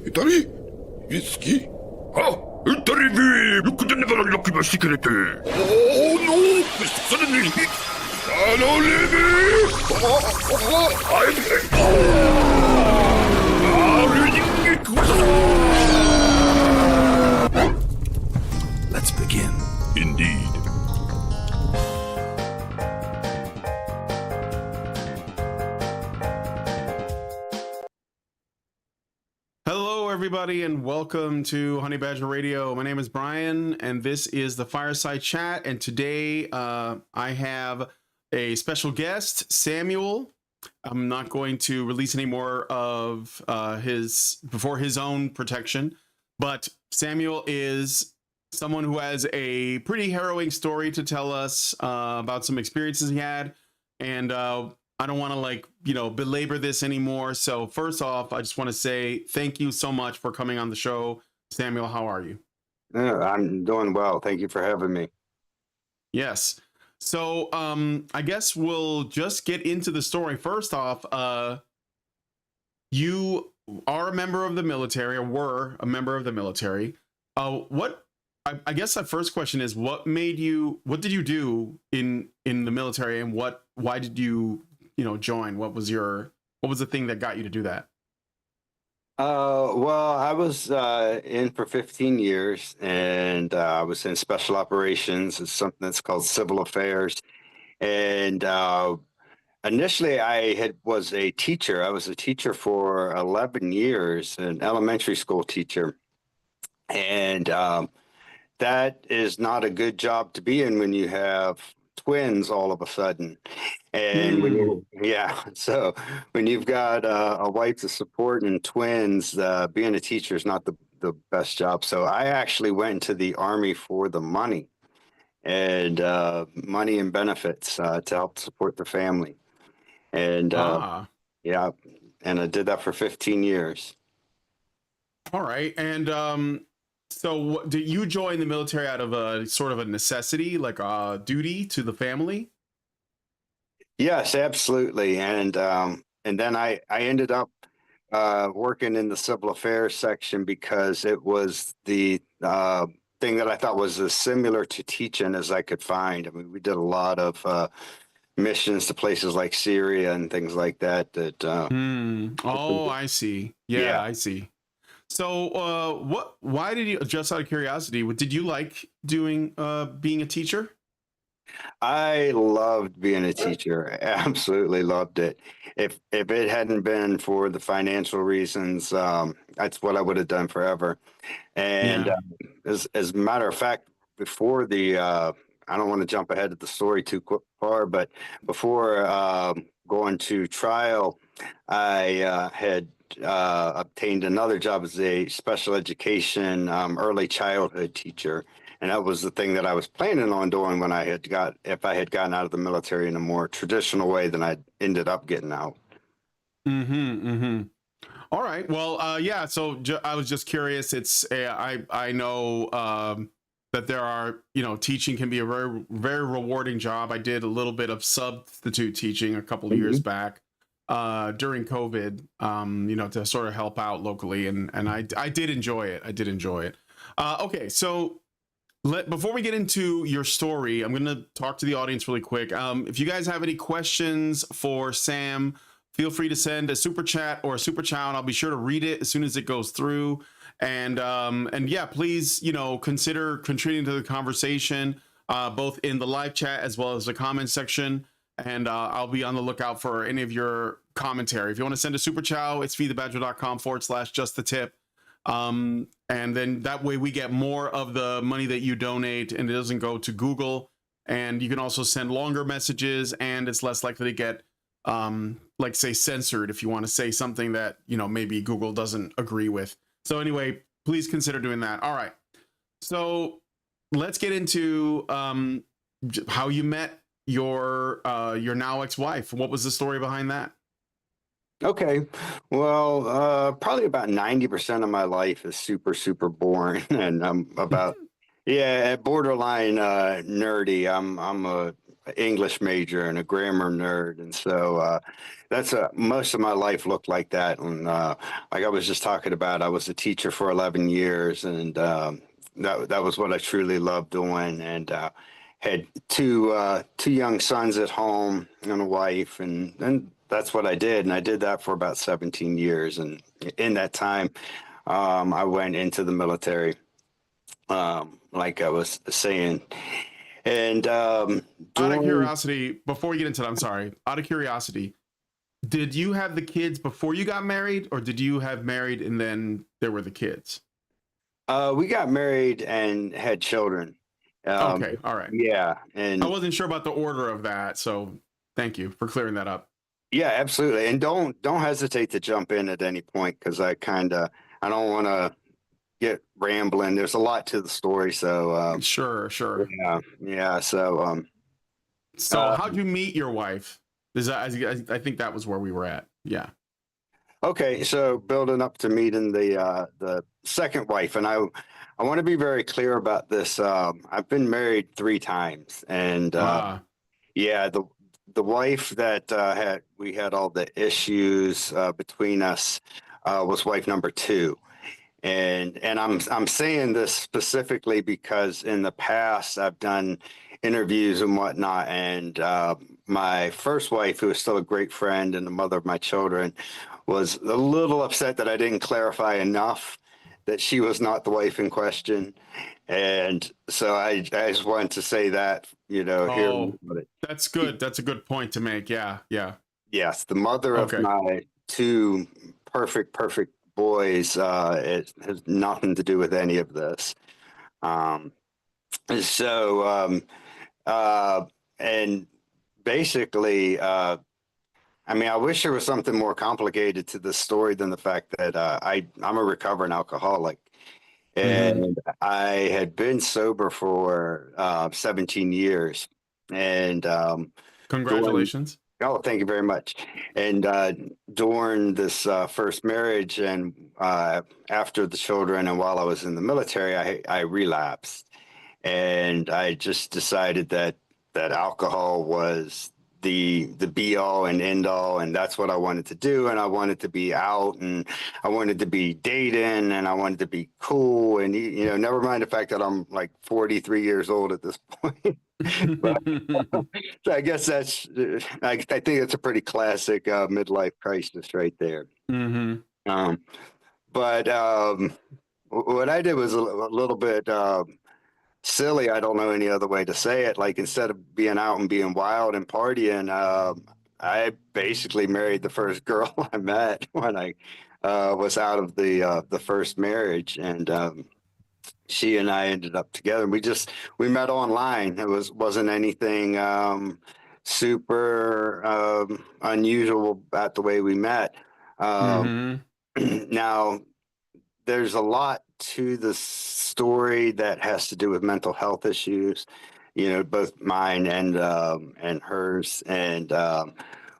Italy? Whiskey? Ah, Italy me! You could never unlock my secret. Oh no! Suddenly, don't leave me! Let's begin. Indeed. Hello, everybody, and welcome to Honey Badger Radio. My name is Brian, and this is the Fireside Chat. And today I have a special guest, Samuel. I'm not going to release any more of before his own protection, but Samuel is someone who has a pretty harrowing story to tell us about some experiences he had. And I don't want to belabor this anymore. So first off, I just want to say thank you so much for coming on the show. Samuel, how are you? I'm doing well. Thank you for having me. Yes. So I guess we'll just get into the story. First off, you are a member of the military, or were a member of the military. I guess the first question is, what did you do in the military, and why did you join? What was the thing that got you to do that? Well, I was in for 15 years, and I was in special operations. It's something that's called civil affairs. And initially, I was a teacher. I was a teacher for 11 years, an elementary school teacher. And that is not a good job to be in when you have twins all of a sudden. And so when you've got a wife to support and twins, being a teacher is not the best job. So I actually went into the Army for the money and benefits to help support the family. And and I did that for 15 years. All right. And so did you join the military out of a sort of a necessity, like a duty to the family? Yes, absolutely. And then I ended up working in the civil affairs section because it was the thing that I thought was as similar to teaching as I could find. I mean, we did a lot of missions to places like Syria and things like that. Oh, I see. Yeah, I see. So, why did you, just out of curiosity, did you like doing, being a teacher? I loved being a teacher. I absolutely loved it. If it hadn't been for the financial reasons, that's what I would have done forever. And as a matter of fact, before I don't want to jump ahead of the story too far, but before going to trial, I had obtained another job as a special education early childhood teacher. And that was the thing that I was planning on doing if I had gotten out of the military in a more traditional way than I ended up getting out. All right. Well, yeah. So I was just curious. I know that there are, teaching can be a very, very rewarding job. I did a little bit of substitute teaching a couple of years back during COVID, to sort of help out locally. And I did enjoy it. Okay. So before we get into your story, I'm going to talk to the audience really quick. If you guys have any questions for Sam, feel free to send a super chat or a super chat. I'll be sure to read it as soon as it goes through. And yeah, please, consider contributing to the conversation, both in the live chat as well as the comment section. And I'll be on the lookout for any of your commentary. If you want to send a super chat, it's feedthebadger.com/just-the-tip. And then that way we get more of the money that you donate, and it doesn't go to Google. And you can also send longer messages, and it's less likely to get say censored if you want to say something that maybe Google doesn't agree with. So anyway, please consider doing that. All right, so let's get into how you met your now ex-wife. What was the story behind that? Okay. Well, probably about 90% of my life is super, super boring. And I'm about, borderline nerdy. I'm a English major and a grammar nerd, and so that's most of my life looked like that. And like I was just talking about, I was a teacher for 11 years, and that was what I truly loved doing. And had two young sons at home and a wife, and that's what I did. And I did that for about 17 years. And in that time, I went into the military, like I was saying. And Out of during, curiosity, before we get into that, I'm sorry. Out of curiosity, did you have the kids before you got married, or did you have married and then there were the kids? we got married and had children. Okay, all right. Yeah, I and wasn't sure about the order of that, so thank you for clearing that up. yeah, absolutely. And don't hesitate to jump in at any point because I don't want to get rambling. There's a lot to the story, so Sure, sure. yeah. So So, how'd you meet your wife? Is that, I think that was where we were at. Yeah. okay, so building up to meeting the second wife, and I want to be very clear about this. I've been married 3 times, and Ah, yeah, the wife that we had all the issues between us was wife number 2. And I'm saying this specifically because in the past I've done interviews and whatnot, and my first wife, who is still a great friend and the mother of my children, was a little upset that I didn't clarify enough that she was not the wife in question. And so I just wanted to say that, here. oh, that's good. That's a good point to make. Yeah, yeah. Yes, the mother of Okay. my 2 perfect boys. It has nothing to do with any of this. Um, so, and basically, I mean, I wish there was something more complicated to this story than the fact that I'm a recovering alcoholic. Mhm. And I had been sober for 17 years. And during Congratulations. Oh, thank you very much. And during this first marriage and after the children and while I was in the military, I relapsed. And I just decided that alcohol was the be all and end all, and that's what I wanted to do. And I wanted to be out, and I wanted to be dating, and I wanted to be cool. And never mind the fact that I'm like 43 years old at this point. But so I guess I think it's a pretty classic midlife crisis right there. Mhm. Um, but what I did was a little bit silly. I don't know any other way to say it. Like instead of being out and being wild and partying, I basically married the first girl I met when I was out of the first marriage, and she and I ended up together. We met online. It wasn't anything super unusual about the way we met. Um, Mhm. now, there's a lot to the story that has to do with mental health issues, both mine and hers. And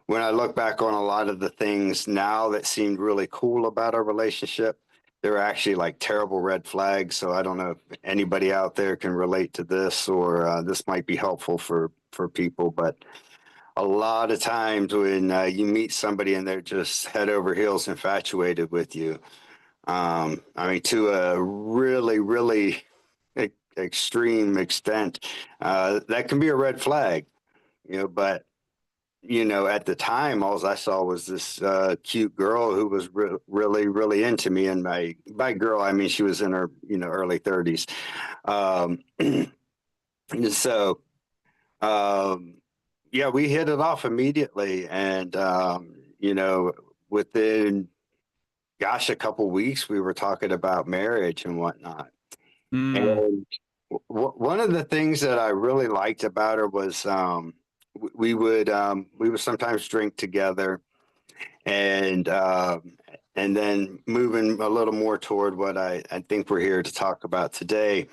when I look back on a lot of the things now that seemed really cool about our relationship, they're actually like terrible red flags. So I don't know if anybody out there can relate to this, or this might be helpful for people. But a lot of times when you meet somebody and they're just head over heels infatuated with you, I mean, to a really, really extreme extent, that can be a red flag, but at the time, all I saw was this cute girl who was really, really into me. And by girl, I mean she was in her, early 30s. Um, so, um, yeah, we hit it off immediately, and within, gosh, a couple weeks, we were talking about marriage and whatnot. Mm. And one of the things that I really liked about her was we would sometimes drink together, and then moving a little more toward what I think we're here to talk about today.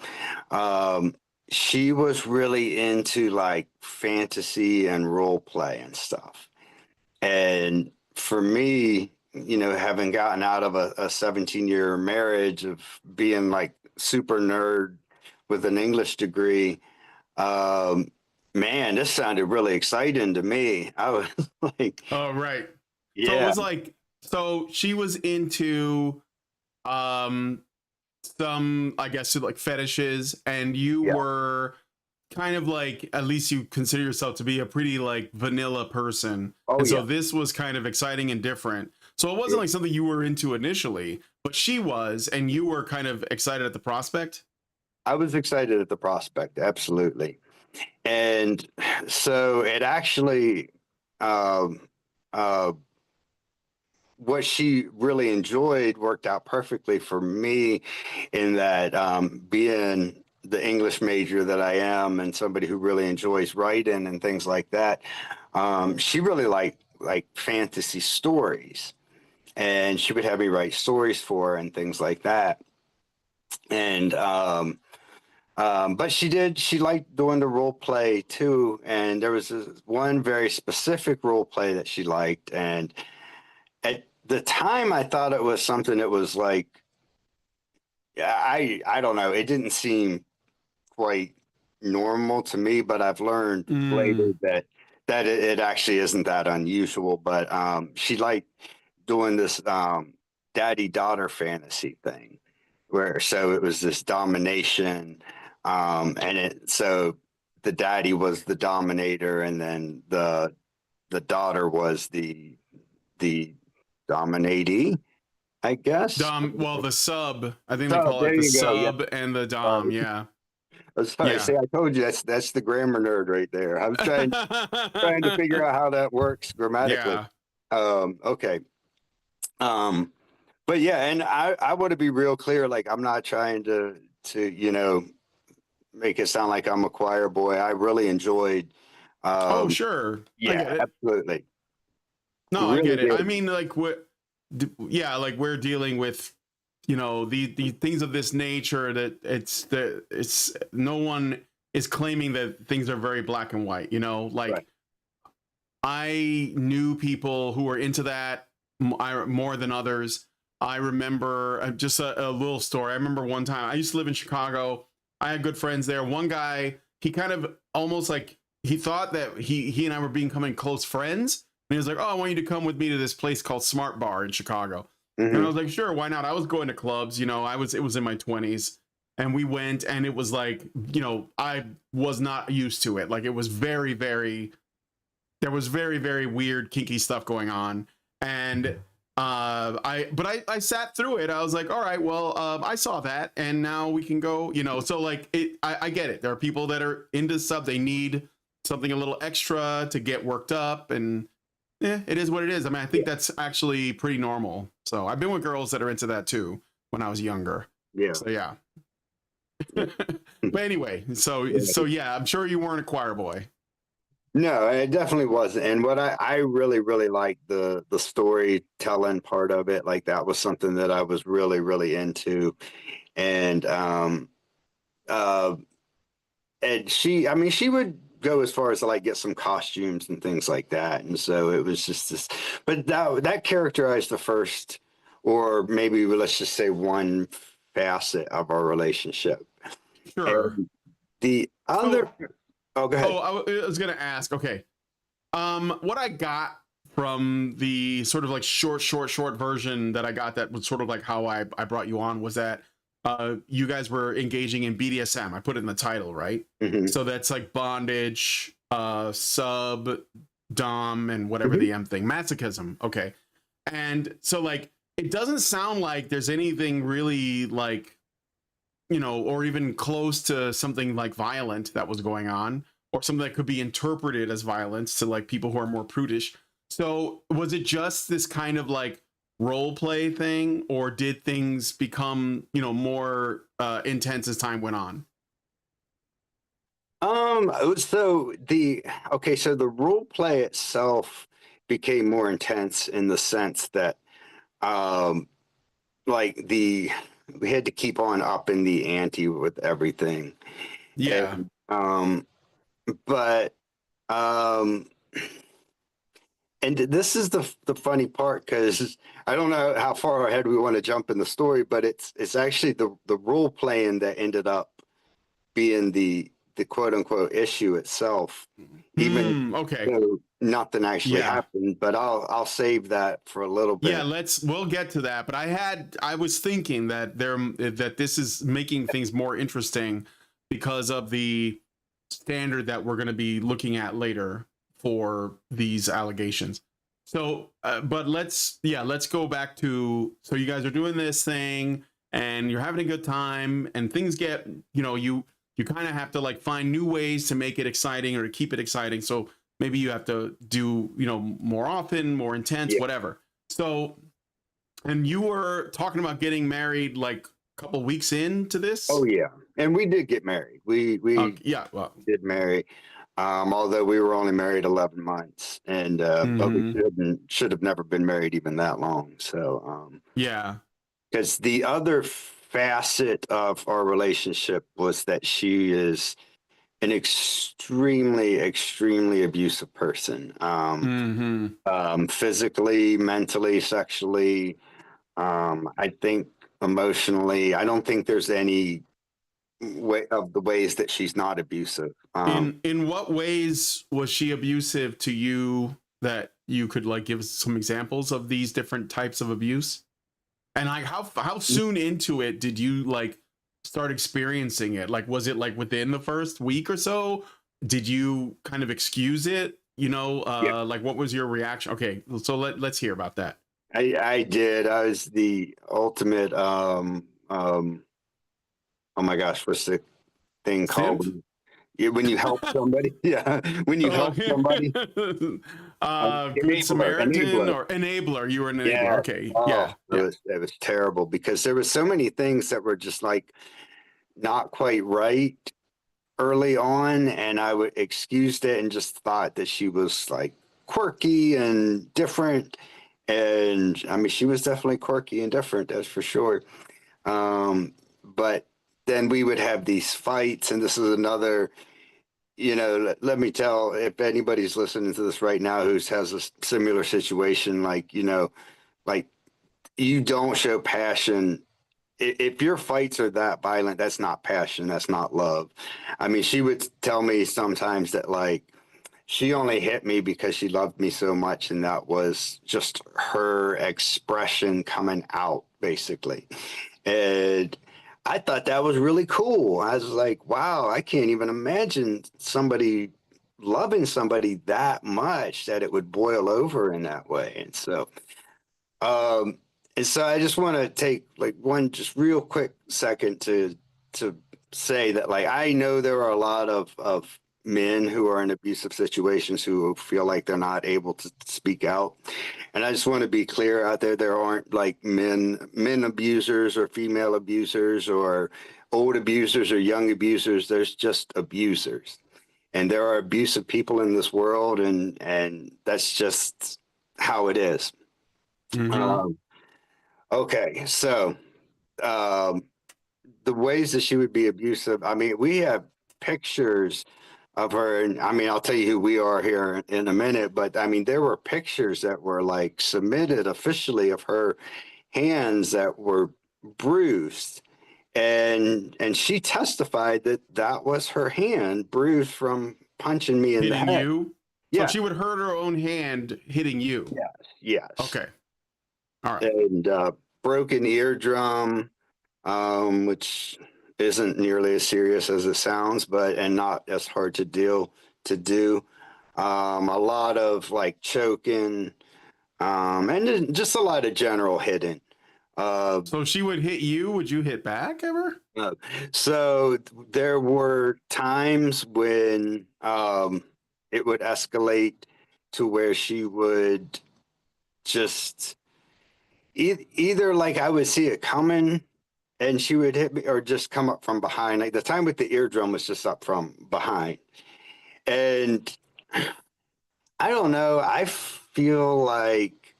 Um, she was really into like fantasy and role play and stuff. And for me, having gotten out of a 17-year marriage of being like super nerd with an English degree, um, Man, this sounded really exciting to me. I was like, Oh, right. So it yeah, was like, so she was into um some, I guess, like fetishes, and you yeah. were kind of like, at least you consider yourself to be a pretty like vanilla person. Oh, And yeah. so this was kind of exciting and different. So it Yeah. wasn't like something you were into initially, but she was, and you were kind of excited at the prospect. I was excited at the prospect, absolutely. And so it actually, um, uh, what she really enjoyed worked out perfectly for me in that being the English major that I am and somebody who really enjoys writing and things like that, she really liked like fantasy stories, and she would have me write stories for her and things like that. And but she liked doing the role play too. And there was this one very specific role play that she liked. And at the time, I thought it was something that was like, yeah, I don't know. It didn't seem quite normal to me, but I've learned later Mm. that it actually isn't that unusual. But she liked doing this daddy daughter fantasy thing, where so it was this domination, and it so the daddy was the dominator, and then the daughter was the dominatee, I guess. Dom, well, the sub, I think they So call it there the you go. Yeah. sub and the Dom. Sorry. Yeah. Sorry. Yeah. See, I told you that's the grammar nerd right there. I was trying to figure out how that works grammatically. Yeah. Okay. Um, but yeah, and I want to be real clear. Like, I'm not trying to make it sound like I'm a choir boy. I really enjoyed. Oh, Um, sure. I yeah, get it. absolutely. No, I Really get it. I did. mean, like what? Yeah, like we're dealing with, the things of this nature that it's no one is claiming that things are very black and white. Right. Like I knew people who were into that more than others. I remember just a little story. I remember one time I used to live in Chicago. I had good friends there. One guy, he kind of almost like he thought that he and I were becoming close friends. And he was like, "Oh, I want you to come with me to this place called Smart Bar in Chicago." And I Hmm. was like, "Sure, why not?" I was going to clubs. It was in my 20s, and we went, and it was like, I was not used to it. Like it was very, very there was very, very weird kinky stuff going on. And I sat through it. I was like, all right, well, I saw that, and now we can go. So like I get it. There are people that are into sub. They need something a little extra to get worked up, and it is what it is. I mean, I think that's actually pretty normal. So I've been with girls that are into that too when I was younger. Yeah. So yeah. But anyway, so yeah, I'm sure you weren't a choir boy. No, it definitely wasn't. And what I really, really liked the storytelling part of it. Like that was something that I was really, really into. And uh and I mean, she would go as far as to like get some costumes and things like that. And so it was just this, but that characterized the first, or maybe let's just say one facet of our relationship. Sure. And the So other, oh, go ahead. I was gonna ask. Okay, what I got from the sort of like short version that I got, that was sort of like how I brought you on, was that you guys were engaging in BDSM. I put it in the title, right? Hmm. So that's like bondage, sub, dom, and whatever Hmm. the M thing, masochism. Okay, and so like it doesn't sound like there's anything really like, or even close to something like violent that was going on, or something that could be interpreted as violence to like people who are more prudish. So was it just this kind of like role play thing, or did things become, more intense as time went on? So the role play itself became more intense in the sense that um like we had to keep on upping the ante with everything. Yeah. And but um and this is the funny part, because I don't know how far ahead we want to jump in the story, but it's actually the role playing that ended up being the quote unquote issue itself, even Okay. though nothing actually Yeah. happened. But I'll save that for a little bit. Yeah, we'll get to that. But I was thinking that that this is making things more interesting because of the standard that we're going to be looking at later for these allegations. So, but let's go back to, so you guys are doing this thing and you're having a good time and things get, you kind of have to like find new ways to make it exciting or to keep it exciting. So maybe you have to do, more often, more intense, whatever. So, and you were talking about getting married like a couple weeks into this. Oh yeah, and we did get married. We did marry, although we were only married 11 months, and but we should have never been married even that long. So because the other facet of our relationship was that she is an extremely, extremely abusive person, physically, mentally, sexually. I think emotionally, I don't think there's any way of the ways that she's not abusive. In what ways was she abusive to you that you could like give some examples of these different types of abuse? And like how soon into it did you like start experiencing it? Like, was it like within the first week or so? Did you kind of excuse it? Like what was your reaction? Okay, so let's hear about that. I did. I was the ultimate oh my gosh, what's the thing called? When you help somebody? Yeah, when you help somebody. Good Samaritan or enabler. You were an enabler. Yeah. Okay. It was terrible because there were so many things that were just like not quite right early on, and I would excused it and just thought that she was like quirky and different. And I mean, she was definitely quirky and different, that's for sure. But then we would have these fights, and this is another, let me tell, if anybody's listening to this right now who has a similar situation, like you don't show passion. If your fights are that violent, that's not passion, that's not love. I mean, she would tell me sometimes that like she only hit me because she loved me so much, and that was just her expression coming out, basically. And I thought that was really cool. I was like, wow, I can't even imagine somebody loving somebody that much that it would boil over in that way. And so I just want to take like one just real quick second to say that like I know there are a lot of men who are in abusive situations who feel like they're not able to speak out. And I just want to be clear out there aren't like men abusers or female abusers or old abusers or young abusers. There's just abusers. And there are abusive people in this world, and that's just how it is. Okay, so the ways that she would be abusive, I mean, we have pictures of her, and I mean, I'll tell you who we are here in a minute, but I mean, there were pictures that were like submitted officially of her hands that were bruised, and she testified that that was her hand bruised from punching me in the head. Hitting you? Yeah. So she would hurt her own hand hitting you? Yes. Okay. All right. And broken eardrum, which isn't nearly as serious as it sounds, and not as hard to do. A lot of like choking, and just a lot of general hitting. So she would hit you. Would you hit back ever? So there were times when it would escalate to where she would just either like I would see it coming and she would hit me, or just come up from behind. Like the time with the eardrum was just up from behind. And I don't know, I feel like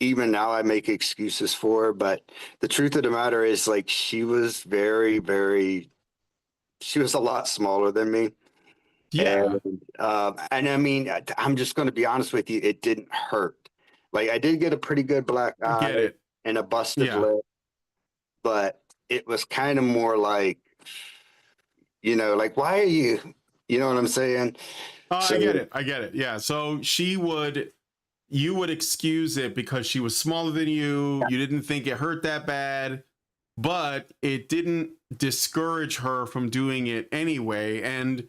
even now I make excuses for her, but the truth of the matter is like she was very, very, she was a lot smaller than me. Yeah. And I mean, I'm just going to be honest with you, it didn't hurt. Like I did get a pretty good black eye and a busted lip, but it was kind of more like, like, why are you You know what I'm saying? So I get it. I get it. Yeah. So you would excuse it because she was smaller than you. You didn't think it hurt that bad, but it didn't discourage her from doing it anyway. And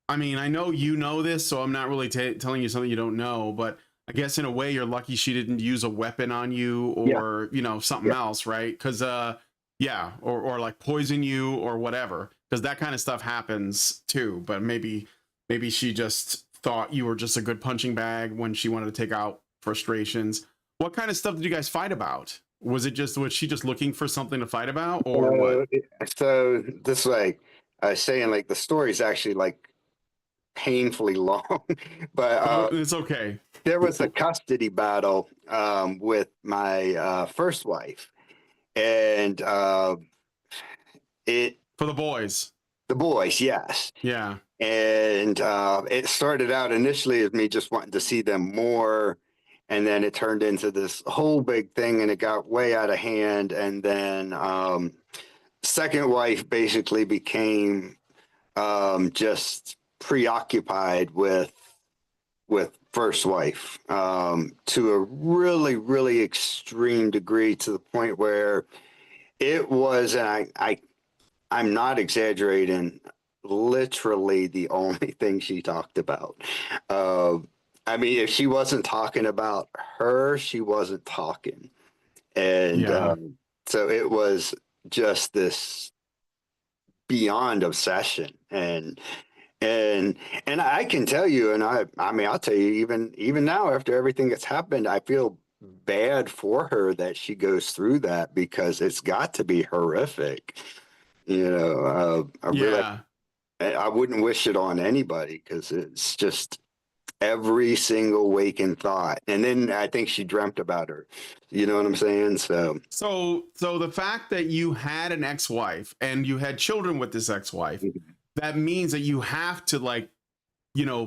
I mean, I know you know this, so I'm not really telling you something you don't know, but I guess in a way you're lucky she didn't use a weapon on you yeah, or, something yeah. else, right? Cuz yeah, or like poison you or whatever, cuz that kind of stuff happens too, but maybe she just thought you were just a good punching bag when she wanted to take out frustrations. What kind of stuff did you guys fight about? Was she just looking for something to fight about or what? So this like I was saying, like the story is actually like painfully long, but Oh, it's okay. there was a custody battle with my first wife, and it For the boys. the boys, yes. Yeah. And it started out initially as me just wanting to see them more, and then it turned into this whole big thing, and it got way out of hand. And then second wife basically became just preoccupied with first wife to a really, really extreme degree, to the point where it was, and I'm not exaggerating, literally the only thing she talked about. Uh, I mean, if she wasn't talking about her, she wasn't talking. And Yeah. so it was just this beyond obsession. And I can tell you, and I mean, I'll tell you, even now, after everything that's happened, I feel bad for her that she goes through that, because it's got to be horrific. I really, Yeah. I wouldn't wish it on anybody, because it's just every single waking thought. And then I think she dreamt about her. You know what I'm saying? So So the fact that you had an ex-wife and you had children with this ex-wife, that means that you have to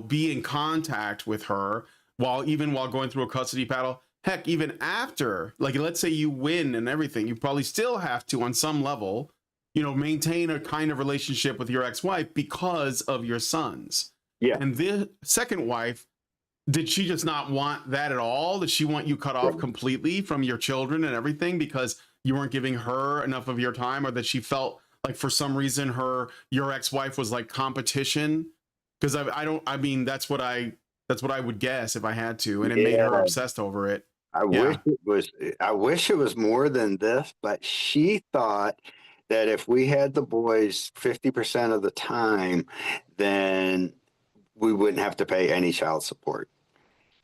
be in contact with her while going through a custody battle. Heck, even after, like, let's say you win and everything, you probably still have to, on some level, maintain a kind of relationship with your ex-wife because of your sons. yeah, And the second wife, did she just not want that at all? Did she want you cut off completely from your children and everything because you weren't giving her enough of your time, or that she felt like for some reason your ex-wife was like competition? Because I mean that's what I would guess if I had to, and it made her yeah. obsessed over it. I wish Yeah. it was. I wish it was more than this, but she thought that if we had the boys 50% of the time, then we wouldn't have to pay any child support.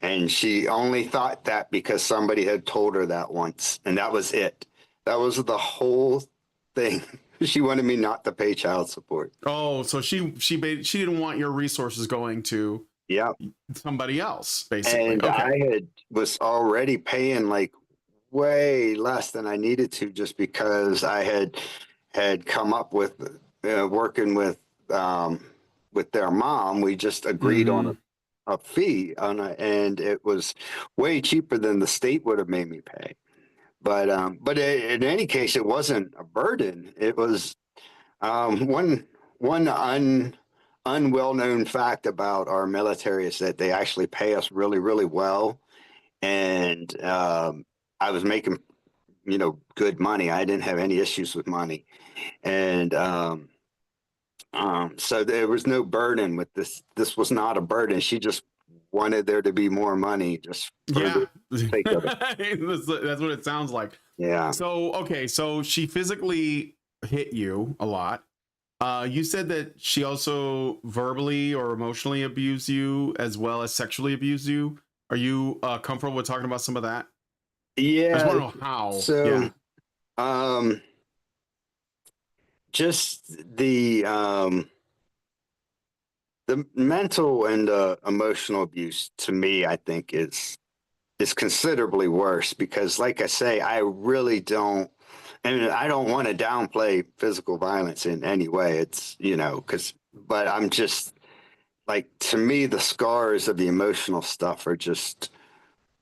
And she only thought that because somebody had told her that once, and that was it. That was the whole thing. She wanted me not to pay child support. Oh, so she didn't want your resources going to Yeah. somebody else, basically. And Okay. I was already paying like way less than I needed to, just because I had come up with working with their mom. We just agreed on Mm-hmm. a fee and it was way cheaper than the state would have made me pay. But in any case, it wasn't a burden. It was one unwell known fact about our military is that they actually pay us really, really well. And I was making good money. I didn't have any issues with money. And so there was no burden with this. This was not a burden. She just wanted there to be more money, just for Yeah. the sake of it. That's what it sounds like. Yeah. So, okay, so she physically hit you a lot. You said that she also verbally or emotionally abused you as well as sexually abused you. Are you comfortable with talking about some of that? I just Yeah. want to know how. So Yeah. um, just the mental and emotional abuse, to me, I think is considerably worse, because like I say, I really don't, and I don't want to downplay physical violence in any way. It's, but I'm just like, to me, the scars of the emotional stuff are just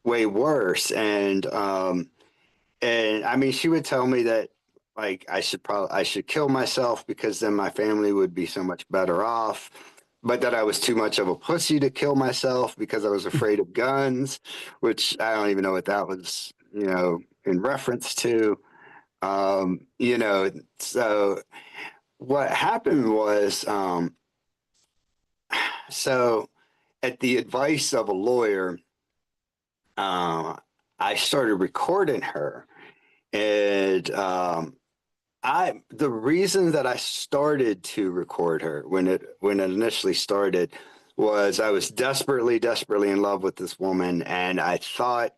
way worse. And I mean, she would tell me that like I should kill myself, because then my family would be so much better off. but that I was too much of a pussy to kill myself because I was afraid of guns, which I don't even know what that was, in reference to. You know, so what happened was, so at the advice of a lawyer, I started recording her, and the reason that I started to record her when it initially started was I was desperately in love with this woman, and I thought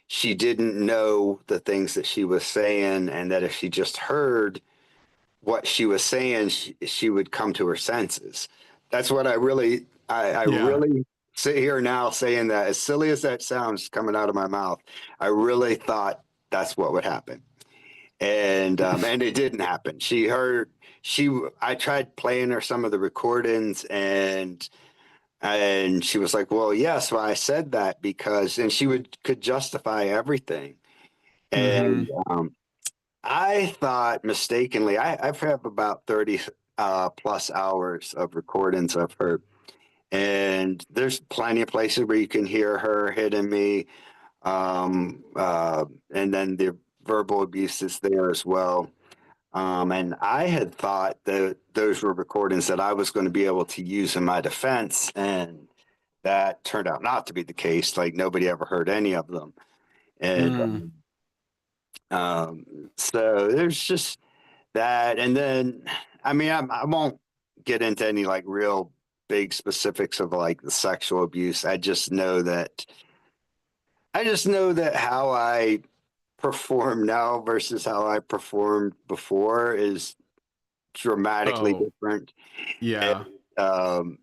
she didn't know the things that she was saying, and that if she just heard what she was saying, she would come to her senses. That's what I Yeah. really sit here now saying that, as silly as that sounds coming out of my mouth, I really thought that's what would happen. And it didn't happen. I tried playing her some of the recordings, and she was like, well, yes, well, I said that because, and she could justify everything. Mm-hmm. And I thought mistakenly, I've had about 30 plus hours of recordings of her. And there's plenty of places where you can hear her hitting me. And then the verbal abuse is there as well. And I had thought that those were recordings that I was going to be able to use in my defense. And that turned out not to be the case. Like, nobody ever heard any of them. And Mm. so there's just that. And then, I mean, I won't get into any like real big specifics of like the sexual abuse. I just know that how I perform now versus how I performed before is dramatically Oh, different. And yeah. um,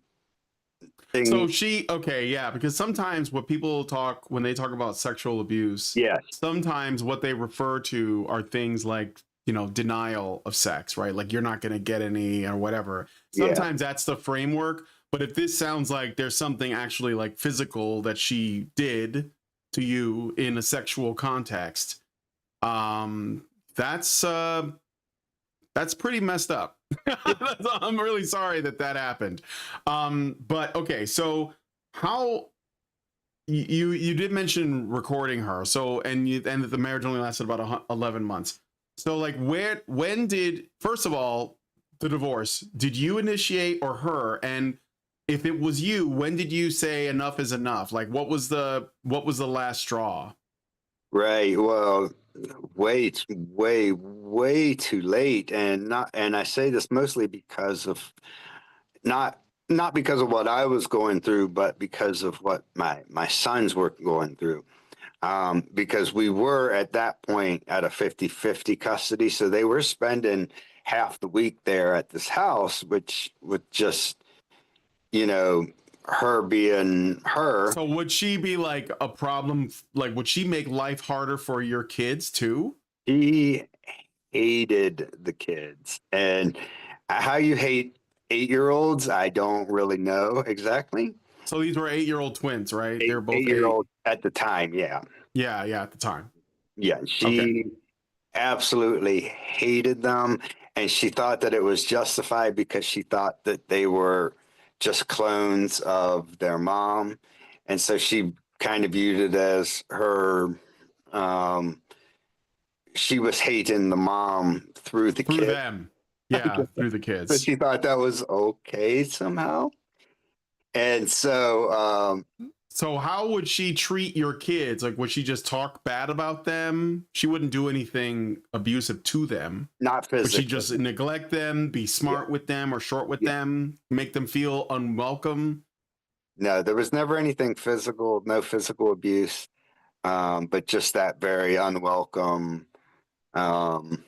So thing, okay, yeah, because sometimes what people talk when they talk about sexual abuse, yes, sometimes what they refer to are things like, denial of sex, right? Like you're not going to get any or whatever. yeah, Sometimes that's the framework. But if this sounds like there's something actually like physical that she did to you in a sexual context, um, that's that's pretty messed up. I'm really sorry that happened. But okay, so how you did mention recording her, so and that the marriage only lasted about 11 months. So like when did, first of all, the divorce, did you initiate or her? And if it was you, when did you say enough is enough? Like what was the last straw? right. Well, way too late. And I say this mostly because of not not because of what I was going through, but because of what my sons were going through. Because we were at that point at a 50-50 custody. So they were spending half the week there at this house, which with just, you know, her being her. So would she be like a problem? Like, would she make life harder for your kids too? She hated the kids. And how you hate 8-year-olds, I don't really know exactly. So these were 8-year-old twins, right? They're both eight. Eight-year-old at the time, yeah. Yeah, yeah, at the time. Yeah, Okay. she absolutely hated them, and she thought that it was justified because she thought that they were just clones of their mom, and so she kind of viewed it as her. Um, she was hating the mom through the Through kid, them. Yeah, through the but kids. she thought that was okay somehow, and so So how would she treat your kids? Like, would she just talk bad about them? She wouldn't do anything abusive to them. not Would she physically. just neglect them, be Yeah, smart with them or short with yeah. them, make them feel unwelcome? No, there was never anything physical, no physical abuse, but just that very unwelcome. Um,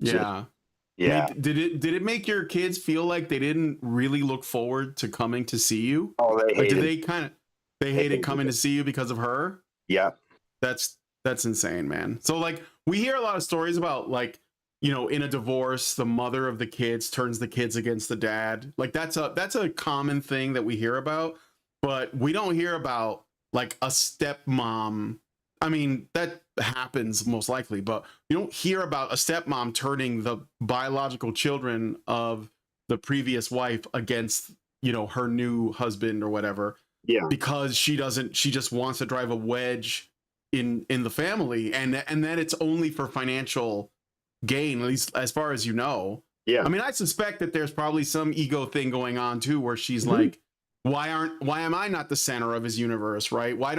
just Yeah. yeah. Did it make your kids feel like they didn't really look forward to coming to see you? Oh, they Like, did hated. they kind of they They hated hated coming to it. see you because of her? Yeah. That's insane, man. So like we hear a lot of stories about like, in a divorce, the mother of the kids turns the kids against the dad. Like that's a common thing that we hear about, but we don't hear about like a stepmom. I mean, that happens most likely, but you don't hear about a stepmom turning the biological children of the previous wife against her new husband or whatever, Yeah. because she just wants to drive a wedge in the family, and then it's only for financial gain, at least as far as you know. Yeah. I mean, I suspect that there's probably some ego thing going on too, where she's Mhm. like, why am I not the center of his universe, right? Why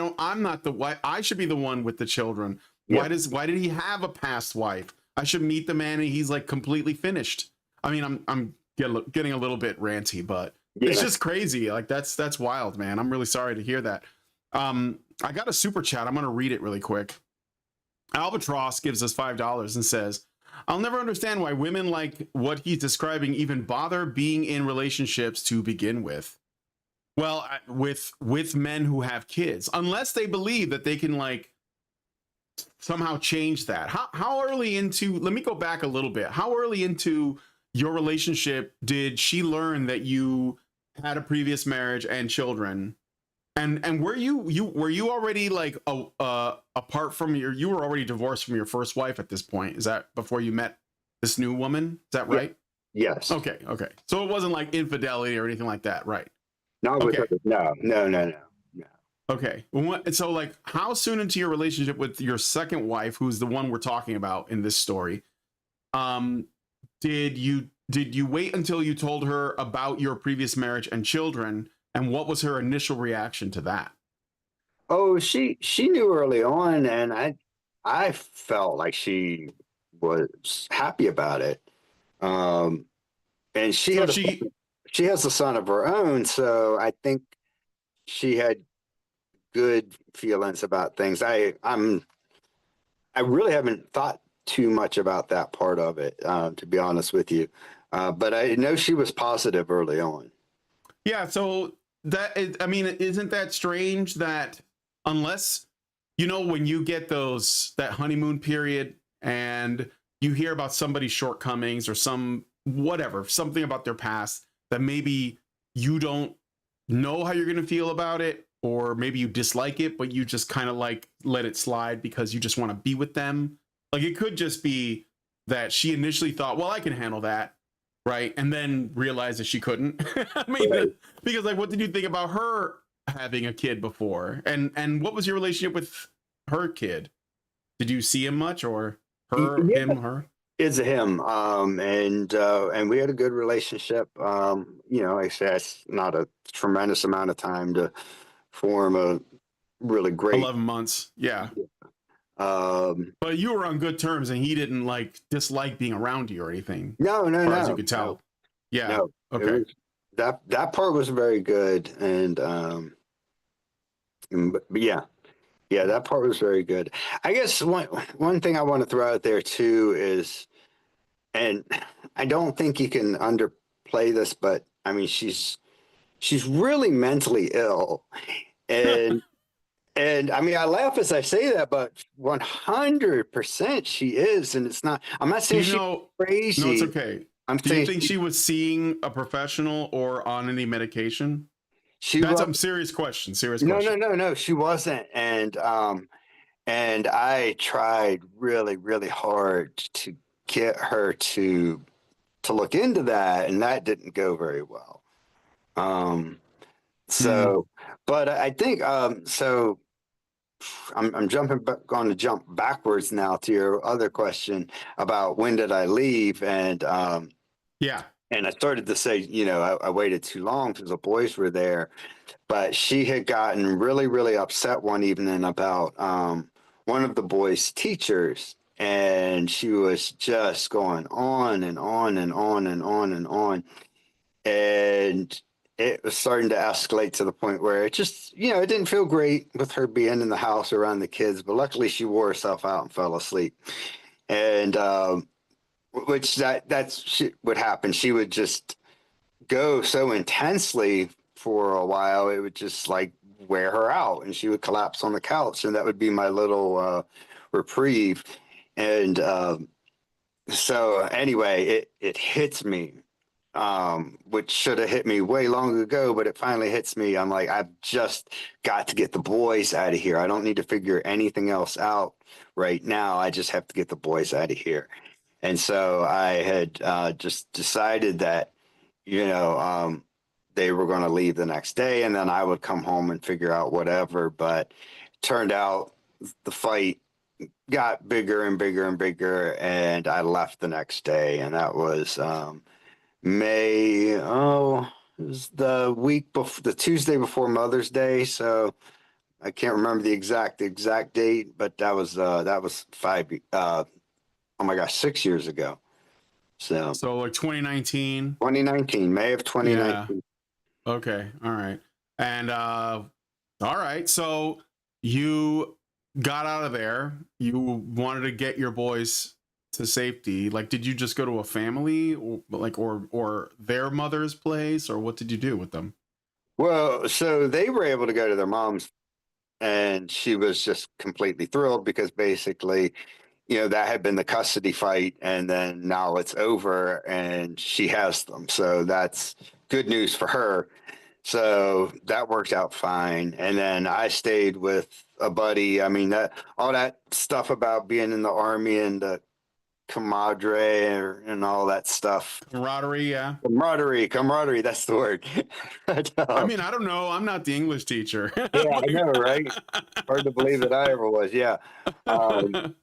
I should be the one with the children? Yeah. Why did he have a past wife? I should meet the man and he's like completely finished. I mean, I'm getting a little bit ranty, but it's Yeah. just crazy. Like that's wild, man. I'm really sorry to hear that. I got a super chat. I'm gonna read it really quick. Albatross gives us $5 and says, I'll never understand why women like what he's describing even bother being in relationships to begin with. Well, with men who have kids, unless they believe that they can like somehow change that. How early into, let me go back a little bit. How early into your relationship did she learn that you had a previous marriage and children? And were you already like apart from you were already divorced from your first wife at this point? Is that before you met this new woman? Is that right? Yes. Okay. So it wasn't like infidelity or anything like that, right? Not with Okay. her. No. Okay. So like, how soon into your relationship with your second wife, who's the one we're talking about in this story, did you wait until you told her about your previous marriage and children? And what was her initial reaction to that? Oh, she knew early on, and I felt like she was happy about it. And So she, she has a son of her own, so I think she had good feelings about things. I really haven't thought too much about that part of it, to be honest with you. But I know she was positive early on. yeah. So I mean, isn't that strange that unless, when you get that honeymoon period and you hear about somebody's shortcomings or something about their past that maybe you don't know how you're going to feel about it, or maybe you dislike it, but you just kind of like let it slide because you just want to be with them. Like it could just be that she initially thought, well, I can handle that. Right. And then realized that she couldn't. I mean, Right. because like, what did you think about her having a kid before? And what was your relationship with her kid? Did you see him much, or her, Yeah, him, her? it's a him. And we had a good relationship. Like I said, it's not a tremendous amount of time to form a really great. 11 months. Yeah. Um, But you were on good terms and he didn't like dislike being around you or anything, no, as far as you could tell. Yeah. no. It Okay. was that part was very good, and but yeah, that part was very good. I guess one thing I want to throw out there too is, and I don't think you can underplay this, but I mean she's really mentally ill, and and I mean I laugh as I say that, but 100% she is, and it's not. I'm not Do saying you she's know? No, it's crazy. okay. I'm Do you saying think she was seeing a professional or on any medication? she That's was. a serious question. Serious No, question. no, she wasn't, and I tried really, really hard to get her to look into that, and that didn't go very well. Um, Mm, so, but I think so. I'm going to jump backwards now to your other question about when did I leave, yeah. and I started to say, I waited too long because the boys were there, but she had gotten really, really upset one evening about one of the boys' teachers. And she was just going on and on and on and on and on. And it was starting to escalate to the point where it just, it didn't feel great with her being in the house around the kids. But luckily, she wore herself out and fell asleep. And which that's what happened. She would just go so intensely for a while, it would just like wear her out, and she would collapse on the couch, and that would be my little reprieve. And so anyway, it hits me, which should have hit me way long ago, but it finally hits me. I'm like, I've just got to get the boys out of here. I don't need to figure anything else out right now. I just have to get the boys out of here. And so I had just decided that, you know, they were going to leave the next day, and then I would come home and figure out whatever. But it turned out the fight got bigger and bigger and bigger, and I left the next day, and that was May. Oh, it was the week before, the Tuesday before Mother's Day. So I can't remember the exact date, but that was oh my gosh, 6 years ago. So So like 2019. 2019, May of Yeah. 2019. Okay. All right. And all right. So you got out of there. You wanted to get your boys to safety. Like, did you just go to a family, or like, or their mother's place, or what did you do with them? Well, so they were able to go to their mom's, and she was just completely thrilled because basically, that had been the custody fight, and then now it's over and she has them. So that's good news for her. So that worked out fine. And then I stayed with a buddy. I mean, that all that stuff about being in the army and the camaraderie and all that stuff. Camaraderie. Yeah. Camaraderie, that's the word. But, I mean, I don't know. I'm not the English teacher. yeah, I know, right? Hard to believe that I ever was. Yeah. But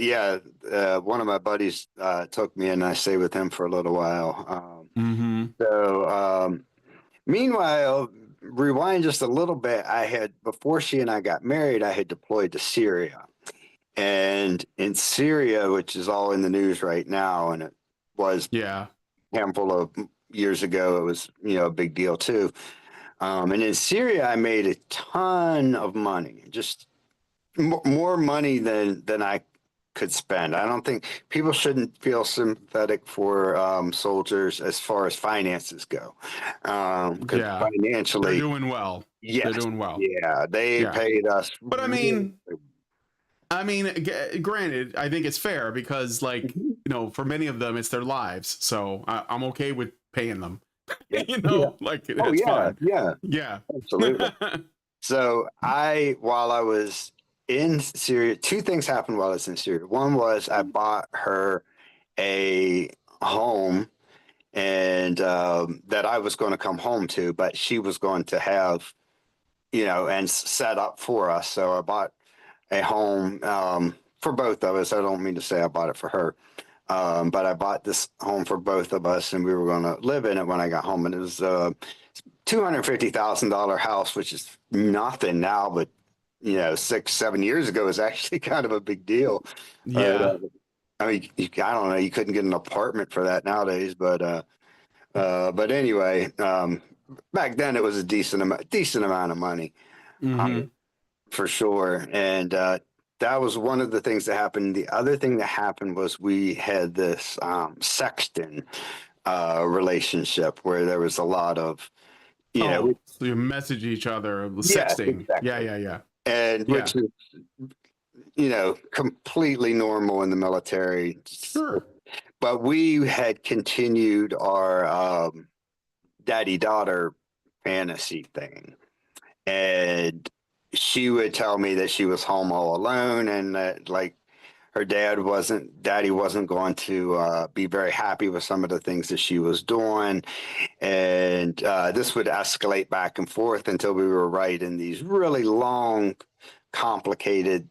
yeah, one of my buddies took me, and I stayed with him for a little while. Meanwhile, rewind just a little bit. Before she and I got married, I had deployed to Syria. And in Syria, which is all in the news right now, and it was Yeah. a handful of years ago, it was, a big deal too. And in Syria, I made a ton of money, just more money than I could spend. I don't think people shouldn't feel sympathetic for soldiers as far as finances go, because Yeah. financially, They're doing well. yes, They're doing well. yeah, they Yeah. paid us. But I mean, granted, I think it's fair because, like, for many of them, it's their lives. So I'm okay with paying them. Like, Oh it's yeah, fine. yeah, Yeah. absolutely. So while I was in Syria, two things happened while I was in Syria. One was I bought her a home, and that I was going to come home to, but she was going to have, and set up for us. So I bought a home for both of us. I don't mean to say I bought it for her, but I bought this home for both of us, and we were going to live in it when I got home. And it was a $250,000 house, which is nothing now, but 6-7 years ago is actually kind of a big deal. Yeah. I mean, I don't know. You couldn't get an apartment for that nowadays, but anyway, back then it was a decent amount of money, for sure. And that was one of the things that happened. The other thing that happened was we had this sexting relationship where there was a lot of, so you message each other, sexting. Exactly. Yeah. And which is, completely normal in the military. Sure. But we had continued our daddy-daughter fantasy thing. And she would tell me that she was home all alone, and that, like, her daddy wasn't going to be very happy with some of the things that she was doing. And this would escalate back and forth until we were right in these really long, complicated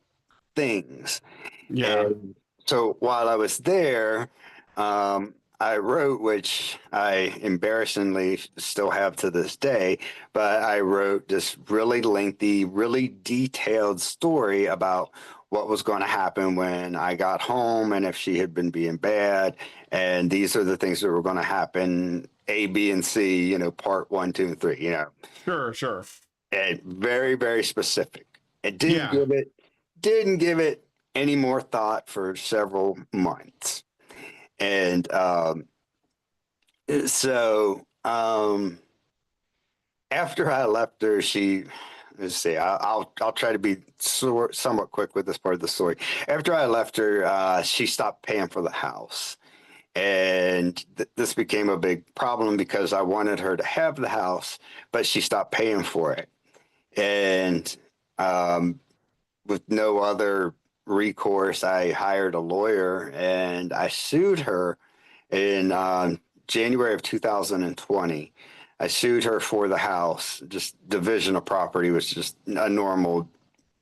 things. Yeah. And so while I was there, I wrote, which I embarrassingly still have to this day, but I wrote this really lengthy, really detailed story about what was going to happen when I got home, and if she had been being bad, and these are the things that were going to happen, A, B, and C, part 1, 2, and 3, Sure. and very, very specific. It didn't Yeah. give it any more thought for several months. And so after I left her, let's see, I'll try to be somewhat quick with this part of the story. After I left her, she stopped paying for the house. And this became a big problem because I wanted her to have the house, but she stopped paying for it. And with no other recourse, I hired a lawyer and I sued her in January of 2020. I sued her for the house. Just division of property was just a normal,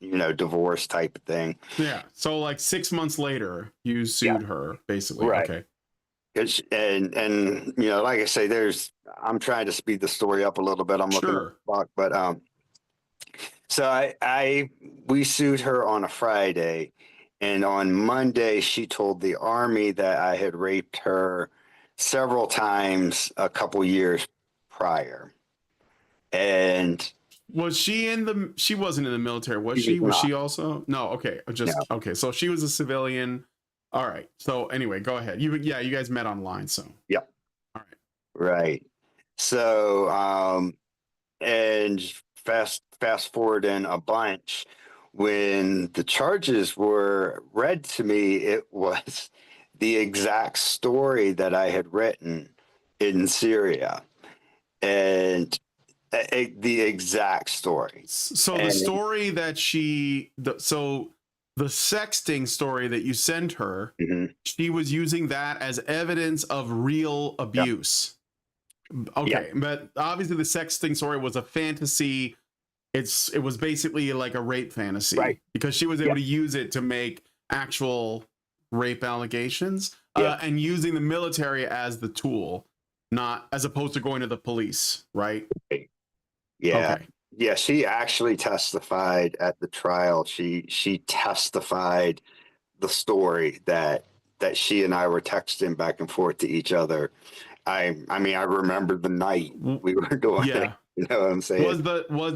divorce type of thing. Yeah. So like 6 months later, you sued her, basically. Right. Okay. And like I say, I'm trying to speed the story up a little bit. I'm looking at Sure. the clock, but so we sued her on a Friday, and on Monday she told the Army that I had raped her several times a couple years prior. And Was she she wasn't in the military, was she she? Was was not. she also? No, okay. No. Okay. So she was a civilian. All right. So anyway, go ahead. You guys met online, so. Yep. All right. Right. So and fast forward in a bunch, when the charges were read to me, it was the exact story that I had written in Syria, and the exact story. So the And story that the sexting story that you sent her, Mhm. she was using that as evidence of real abuse. Okay, but obviously the sexting story was a fantasy. It was basically like a rape fantasy, Right. because she was able to use it to make actual rape allegations, and using the military as the tool, not as opposed to going to the police, right? Yeah. Okay. Yeah, she actually testified at the trial. She testified the story that she and I were texting back and forth to each other. I mean, I remember the night we were doing it. Yeah. You know what I'm saying? Was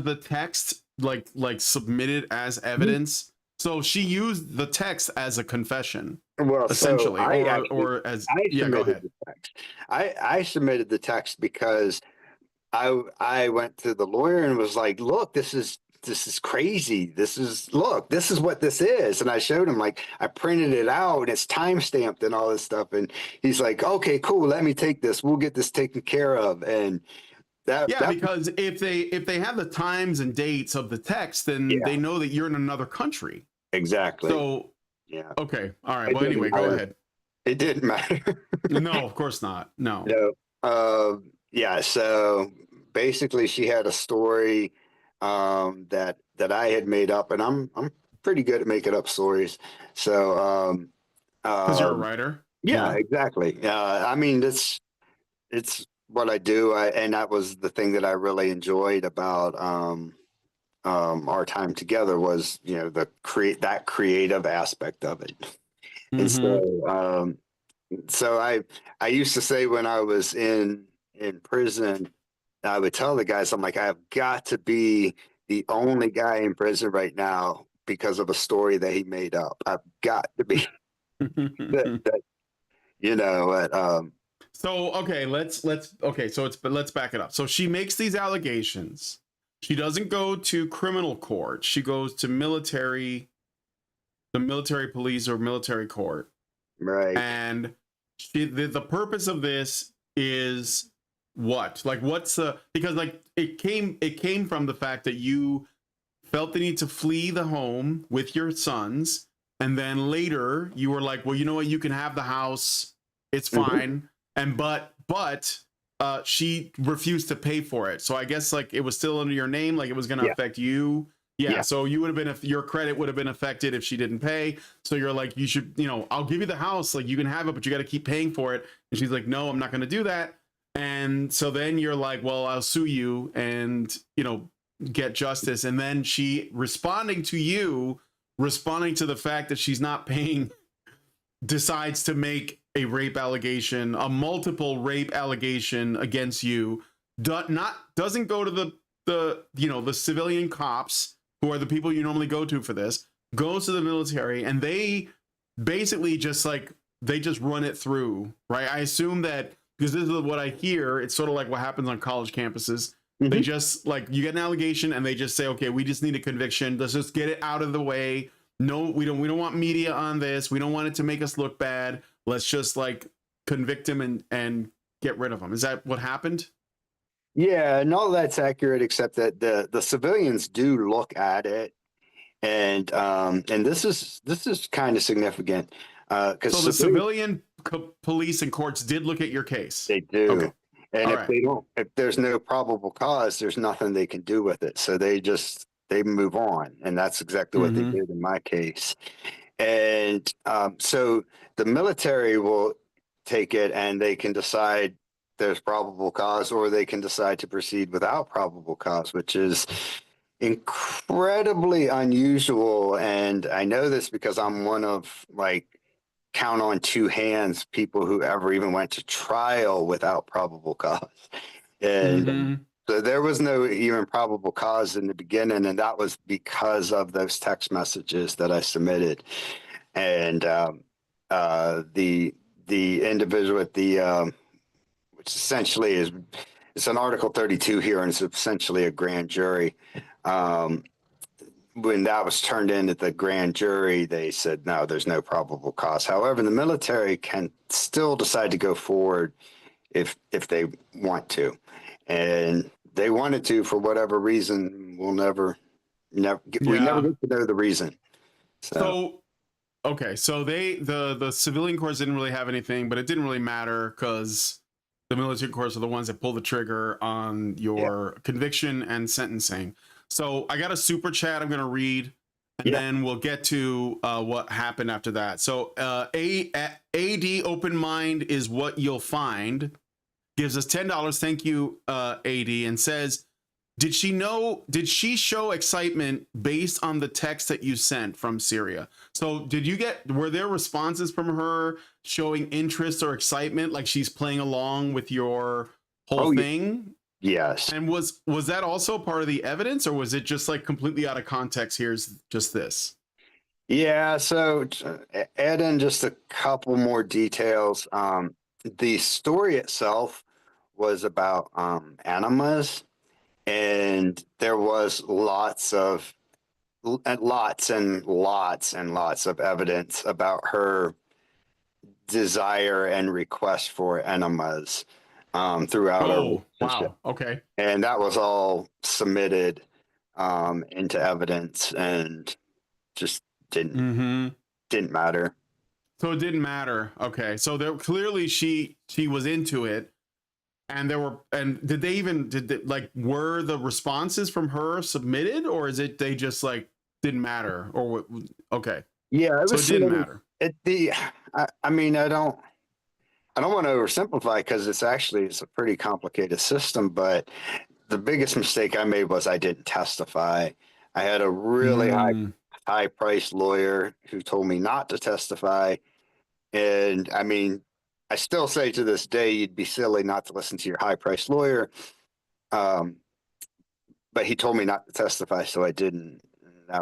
the text like submitted as evidence? So she used the text as a confession, Well, essentially, so or as I yeah. Go submitted ahead. the text. I submitted the text because I went to the lawyer and was like, look, this is crazy. This is what this is. And I showed him, like, I printed it out and it's time stamped and all this stuff. And he's like, okay, cool. Let me take this. We'll get this taken care of. And that Because if they have the times and dates of the text, then they know that you're in another country. exactly. So yeah. okay. All right. Well, anyway, go ahead. It didn't matter. No, of course not. No. No. Yeah. So basically, she had a story that I had made up, and I'm pretty good at making up stories. So Because you're a writer. yeah, exactly. I mean, it's what I do, and that was the thing that I really enjoyed about our time together was the creative aspect of it. And so I used to say when I was in prison, I would tell the guys, I'm like, I've got to be the only guy in prison right now because of a story that he made up. I've got to be that, So okay, let's let's back it up. So she makes these allegations. She doesn't go to criminal court. She goes to the military police or military court. right. And the purpose of this is what? Like, what's the, because like it came from the fact that you felt the need to flee the home with your sons, and then later you were like, well, you know what, you can have the house, it's fine. And but she refused to pay for it. So I guess like it was still under your name, like it was going to affect you. Yeah, so you would have been, if your credit would have been affected if she didn't pay. So you're like, you should, I'll give you the house, like you can have it, but you got to keep paying for it. And she's like, no, I'm not going to do that. And so then you're like, well, I'll sue you and, get justice. And then she responding to the fact that she's not paying, decides to make a rape allegation, a multiple rape allegation against you. Doesn't go to the civilian cops, who are the people you normally go to for this, goes to the military, and they basically just run it through, right? I assume that, because this is what I hear, it's sort of like what happens on college campuses. They just, like, you get an allegation and they just say, okay, we just need a conviction. Let's just get it out of the way. No, we don't want media on this. We don't want it to make us look bad. Let's just like convict him and get rid of him. Is that what happened? Yeah, no, that's accurate, except that the civilians do look at it, and this is kind of significant. Because So the civilian police and courts did look at your case. they do. Okay. And All if right. they don't, if there's no probable cause, there's nothing they can do with it. So they move on. And that's exactly what they Mhm. did in my case. And so the military will take it and they can decide there's probable cause, or they can decide to proceed without probable cause, which is incredibly unusual. And I know this because I'm one of, like, count on two hands people who ever even went to trial without probable cause. And Mhm. so there was no even probable cause in the beginning, and that was because of those text messages that I submitted. And the individual at the which essentially is, it's an Article 32 here, and it's essentially a grand jury. When that was turned in at the grand jury, they said, no, there's no probable cause. However, the military can still decide to go forward if they want to. And they wanted to for whatever reason. We never get Yeah. to know the reason. So okay, so the civilian courts didn't really have anything, but it didn't really matter because the military courts are the ones that pull the trigger on Yeah. your conviction and sentencing. So I got a super chat I'm going to read, and Yeah. then we'll get to what happened after that. So AD Open Mind is what you'll find. Gives us $10. Thank you, AD, and says, did she show excitement based on the text that you sent from Syria? So were there responses from her showing interest or excitement, like she's playing along with your whole thing? Yes. And was that also part of the evidence, or was it just like completely out of context? Here's just this. Yeah, so add in just a couple more details. The story itself was about enemas, and there was lots and lots of evidence about her desire and request for enemas throughout our Oh, relationship. wow. Okay. And that was all submitted into evidence, and just didn't matter. So it didn't matter. Okay. So there clearly she was into it. And were the responses from her submitted, or is it they just like didn't matter, or what? Okay. Yeah, it So was it didn't submitted. matter. I mean, I don't want to oversimplify, because it's a pretty complicated system, but the biggest mistake I made was I didn't testify. I had a really high priced lawyer who told me not to testify. And I mean, I still say to this day, you'd be silly not to listen to your high priced lawyer. But he told me not to testify, so I didn't. I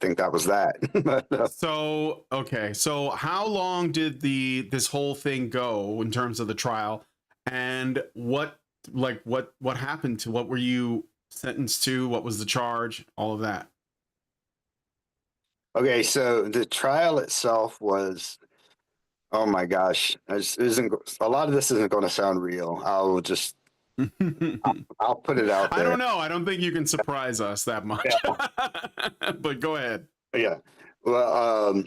think that was that. So okay. So how long did this whole thing go in terms of the trial, and what happened to, what were you sentenced to? What was the charge? All of that. Okay, so the trial itself was, oh my gosh, a lot of this isn't going to sound real. I'll put it out there. I don't know. I don't think you can surprise us that much. Yeah. But go ahead. Yeah. Well,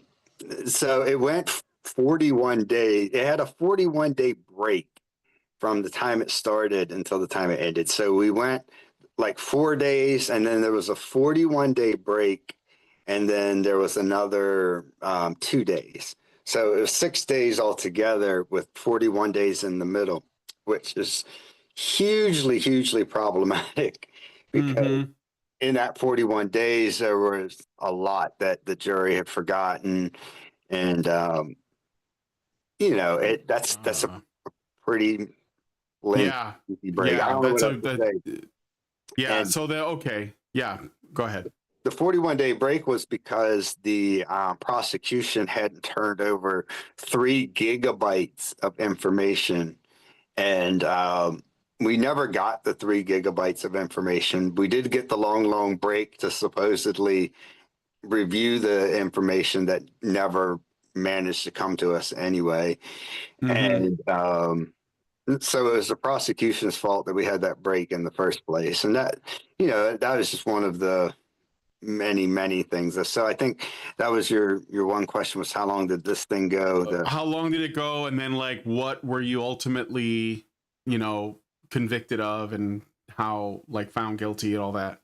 so it went 41 days. It had a 41-day break from the time it started until the time it ended. So we went like 4 days, and then there was a 41-day break, and then there was another 2 days. So it was 6 days altogether, with 41 days in the middle, which is hugely problematic, because in that 41 days, there was a lot that the jury had forgotten. And, that's a pretty lengthy break. I don't know what else to say. Yeah. And So okay. Yeah. Go ahead. the 41-day break was because the prosecution hadn't turned over 3 gigabytes of information. And we never got the 3 gigabytes of information. We did get the long break to supposedly review the information that never managed to come to us anyway. And so it was the prosecution's fault that we had that break in the first place. And that was just one of the many things. So I think that was your one question, was how long did this thing go? How long did it go? And then like, what were you ultimately, convicted of, and how, like, found guilty and all that?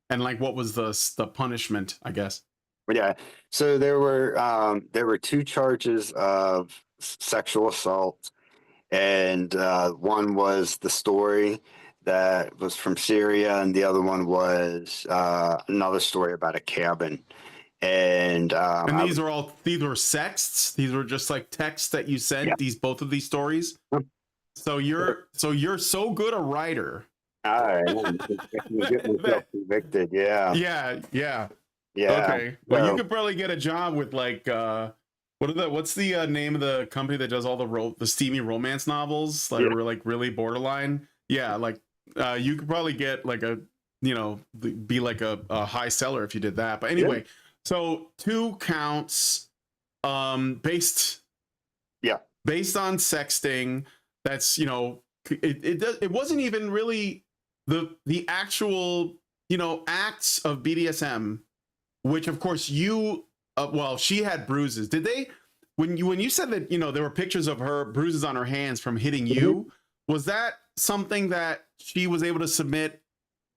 And like, what was the punishment, I guess? But yeah, so there were 2 charges of sexual assault, and one was the story that was from Syria, and the other one was another story about a cabin. And And these were sexts. These were just like texts that you sent. yeah. Both of these stories. So you're so good a writer. All right, get myself convicted. Yeah, Yeah. yeah. Okay. Well, So, you could probably get a job with like what's the name of the company that does all the steamy romance novels that are like really borderline? Yeah, like you could probably get like a be like a high seller if you did that. But anyway, so 2 counts based on sexting. That's it wasn't even really the actual acts of BDSM, which of course she had bruises. Did they, when you said that there were pictures of her bruises on her hands from hitting you, was that something that she was able to submit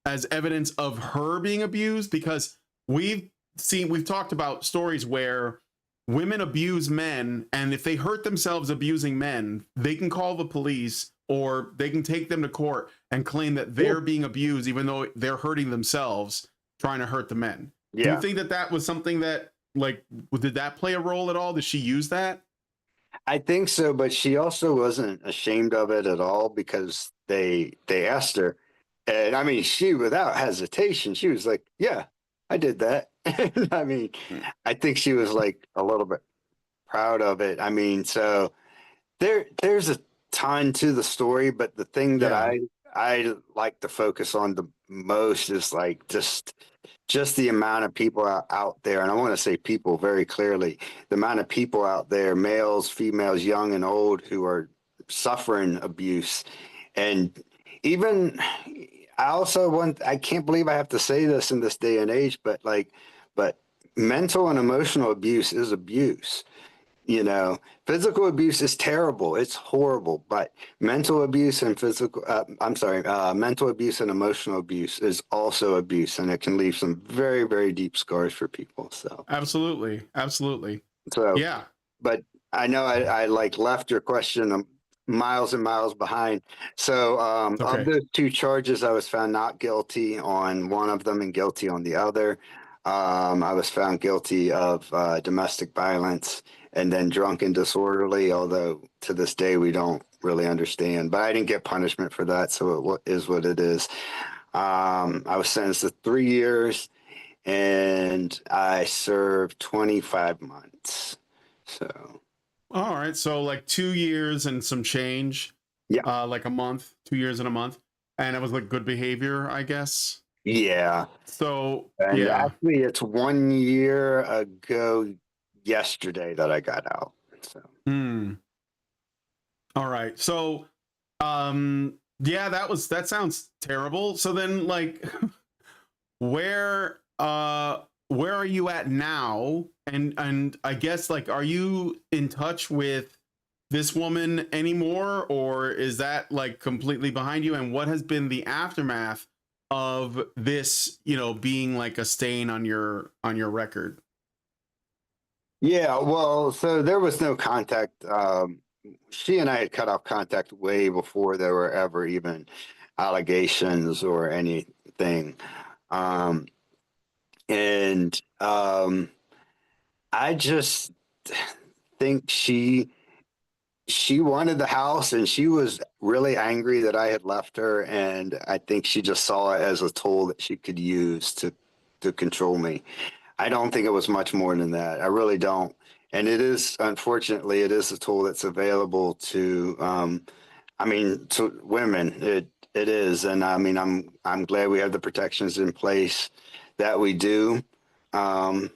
as evidence of her being abused? Because we've talked about stories where women abuse men, and if they hurt themselves abusing men, they can call the police or they can take them to court and claim that they're being abused even though they're hurting themselves trying to hurt the men. Do you think that was something that, like, did that play a role at all? Did she use that? I think so, but she also wasn't ashamed of it at all, because they asked her, and I mean, she, without hesitation, she was like, "Yeah, I did that." And I mean, I think she was like a little bit proud of it. I mean, so there's a ton to the story, but the thing that I like to focus on the most is like just the amount of people out there, and I want to say people very clearly, the amount of people out there, males, females, young and old, who are suffering abuse. And even, I can't believe I have to say this in this day and age, but mental and emotional abuse is abuse. Physical abuse is terrible. It's horrible. But mental abuse and mental abuse and emotional abuse is also abuse, and it can leave some very, very deep scars for people. So Absolutely. so Yeah. but I know I like left your question miles and miles behind. So of those 2 charges, I was found not guilty on one of them and guilty on the other. I was found guilty of domestic violence and then drunk and disorderly, although to this day we don't really understand. But I didn't get punishment for that, so it is what it is. I was sentenced to 3 years, and I served 25 months. So. All right. So like 2 years and some change. Yeah. Like a month, 2 years and a month. And it was like good behavior, I guess. Yeah. So and actually, it's 1 year ago yesterday that I got out. So. All right. So that sounds terrible. So then, like, where are you at now? And I guess, like, are you in touch with this woman anymore, or is that like completely behind you? And what has been the aftermath of this, being like a stain on your record? Yeah, well, so there was no contact. She and I had cut off contact way before there were ever even allegations or anything. I just think she wanted the house, and she was really angry that I had left her, and I think she just saw it as a tool that she could use to control me. I don't think it was much more than that. I really don't. And it is, unfortunately, it is a tool that's available to, to women. It is, and I mean, I'm glad we have the protections in place that we do. I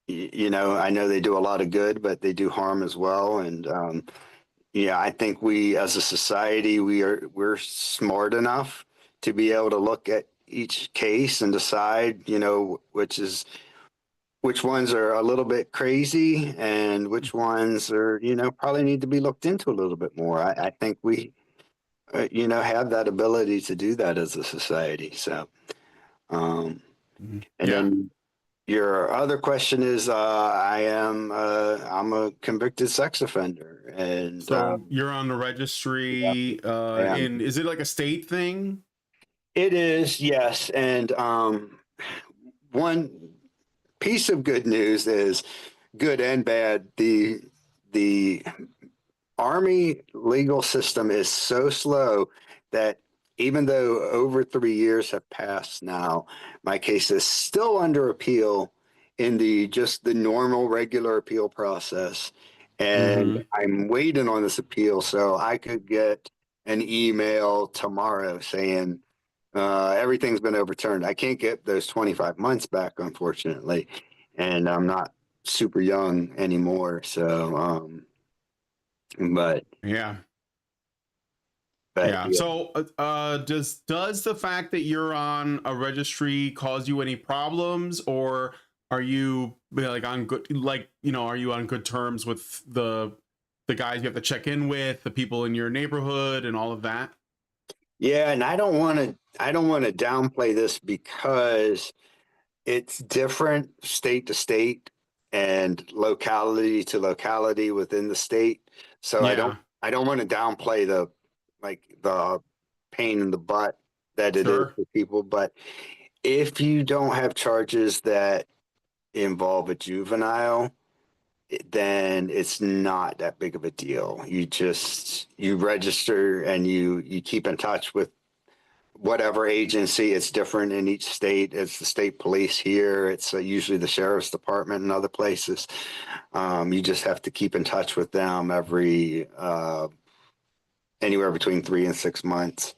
know they do a lot of good, but they do harm as well. And I think we, as a society, we're smart enough to be able to look at each case and decide, which ones are a little bit crazy and which ones are, probably need to be looked into a little bit more. I think we, have that ability to do that as a society. So, and Yeah. then your other question is, I'm a convicted sex offender, and So you're on the yeah, registry I am. is it like a state thing? It is, yes. And one piece of good news is good and bad. The Army legal system is so slow that even though over 3 years have passed now, my case is still under appeal in the just the normal regular appeal process. And Mm-hmm. I'm waiting on this appeal, so I could get an email tomorrow saying everything's been overturned. I can't get those 25 months back, unfortunately, and I'm not super young anymore. So, but Yeah. but Yeah. yeah, So does the fact that you're on a registry cause you any problems, or are you like on good, like, are you on good terms with the guys you have to check in with, the people in your neighborhood and all of that? yeah, and I don't want to downplay this because it's different state to state and locality to locality within the state. So I don't Yeah. I don't want to downplay the pain in the butt that it is Sure. for people. But if you don't have charges that involve a juvenile, then it's not that big of a deal. You register and you keep in touch with whatever agency. It's different in each state. It's the state police here. It's usually the sheriff's department in other places. You just have to keep in touch with them every anywhere between 3 and 6 months.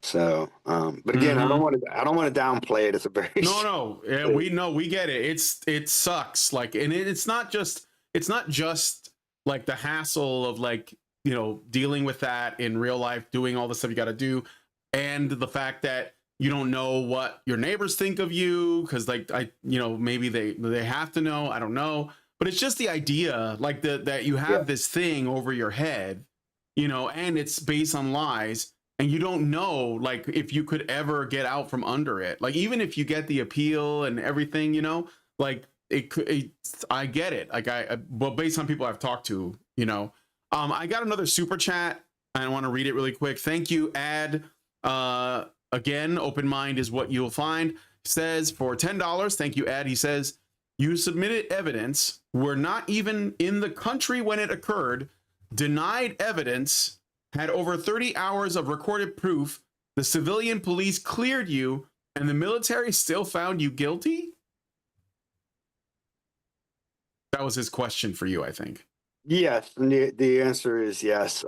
So, but again, I don't Mm-hmm. want to I don't want to downplay it. It's a very No, no, yeah, we know, we get it. It sucks. Like, and it's not just like the hassle of like, dealing with that in real life, doing all the stuff you got to do, and the fact that you don't know what your neighbors think of you because like maybe they have to know. I don't know, but it's just the idea like that you yeah have this thing over your head, and it's based on lies, and you don't know like if you could ever get out from under it, like even if you get the appeal and everything, like it could I get it, like well, based on people I've talked to, I got another super chat. I want to read it really quick. Thank you, Ad. Again, open mind is what you'll find. He says for $10, thank you, Ad. He says you submitted evidence, were not even in the country when it occurred, denied evidence, had over 30 hours of recorded proof, the civilian police cleared you, and the military still found you guilty? That was his question for you, I think. yes. And the answer is yes.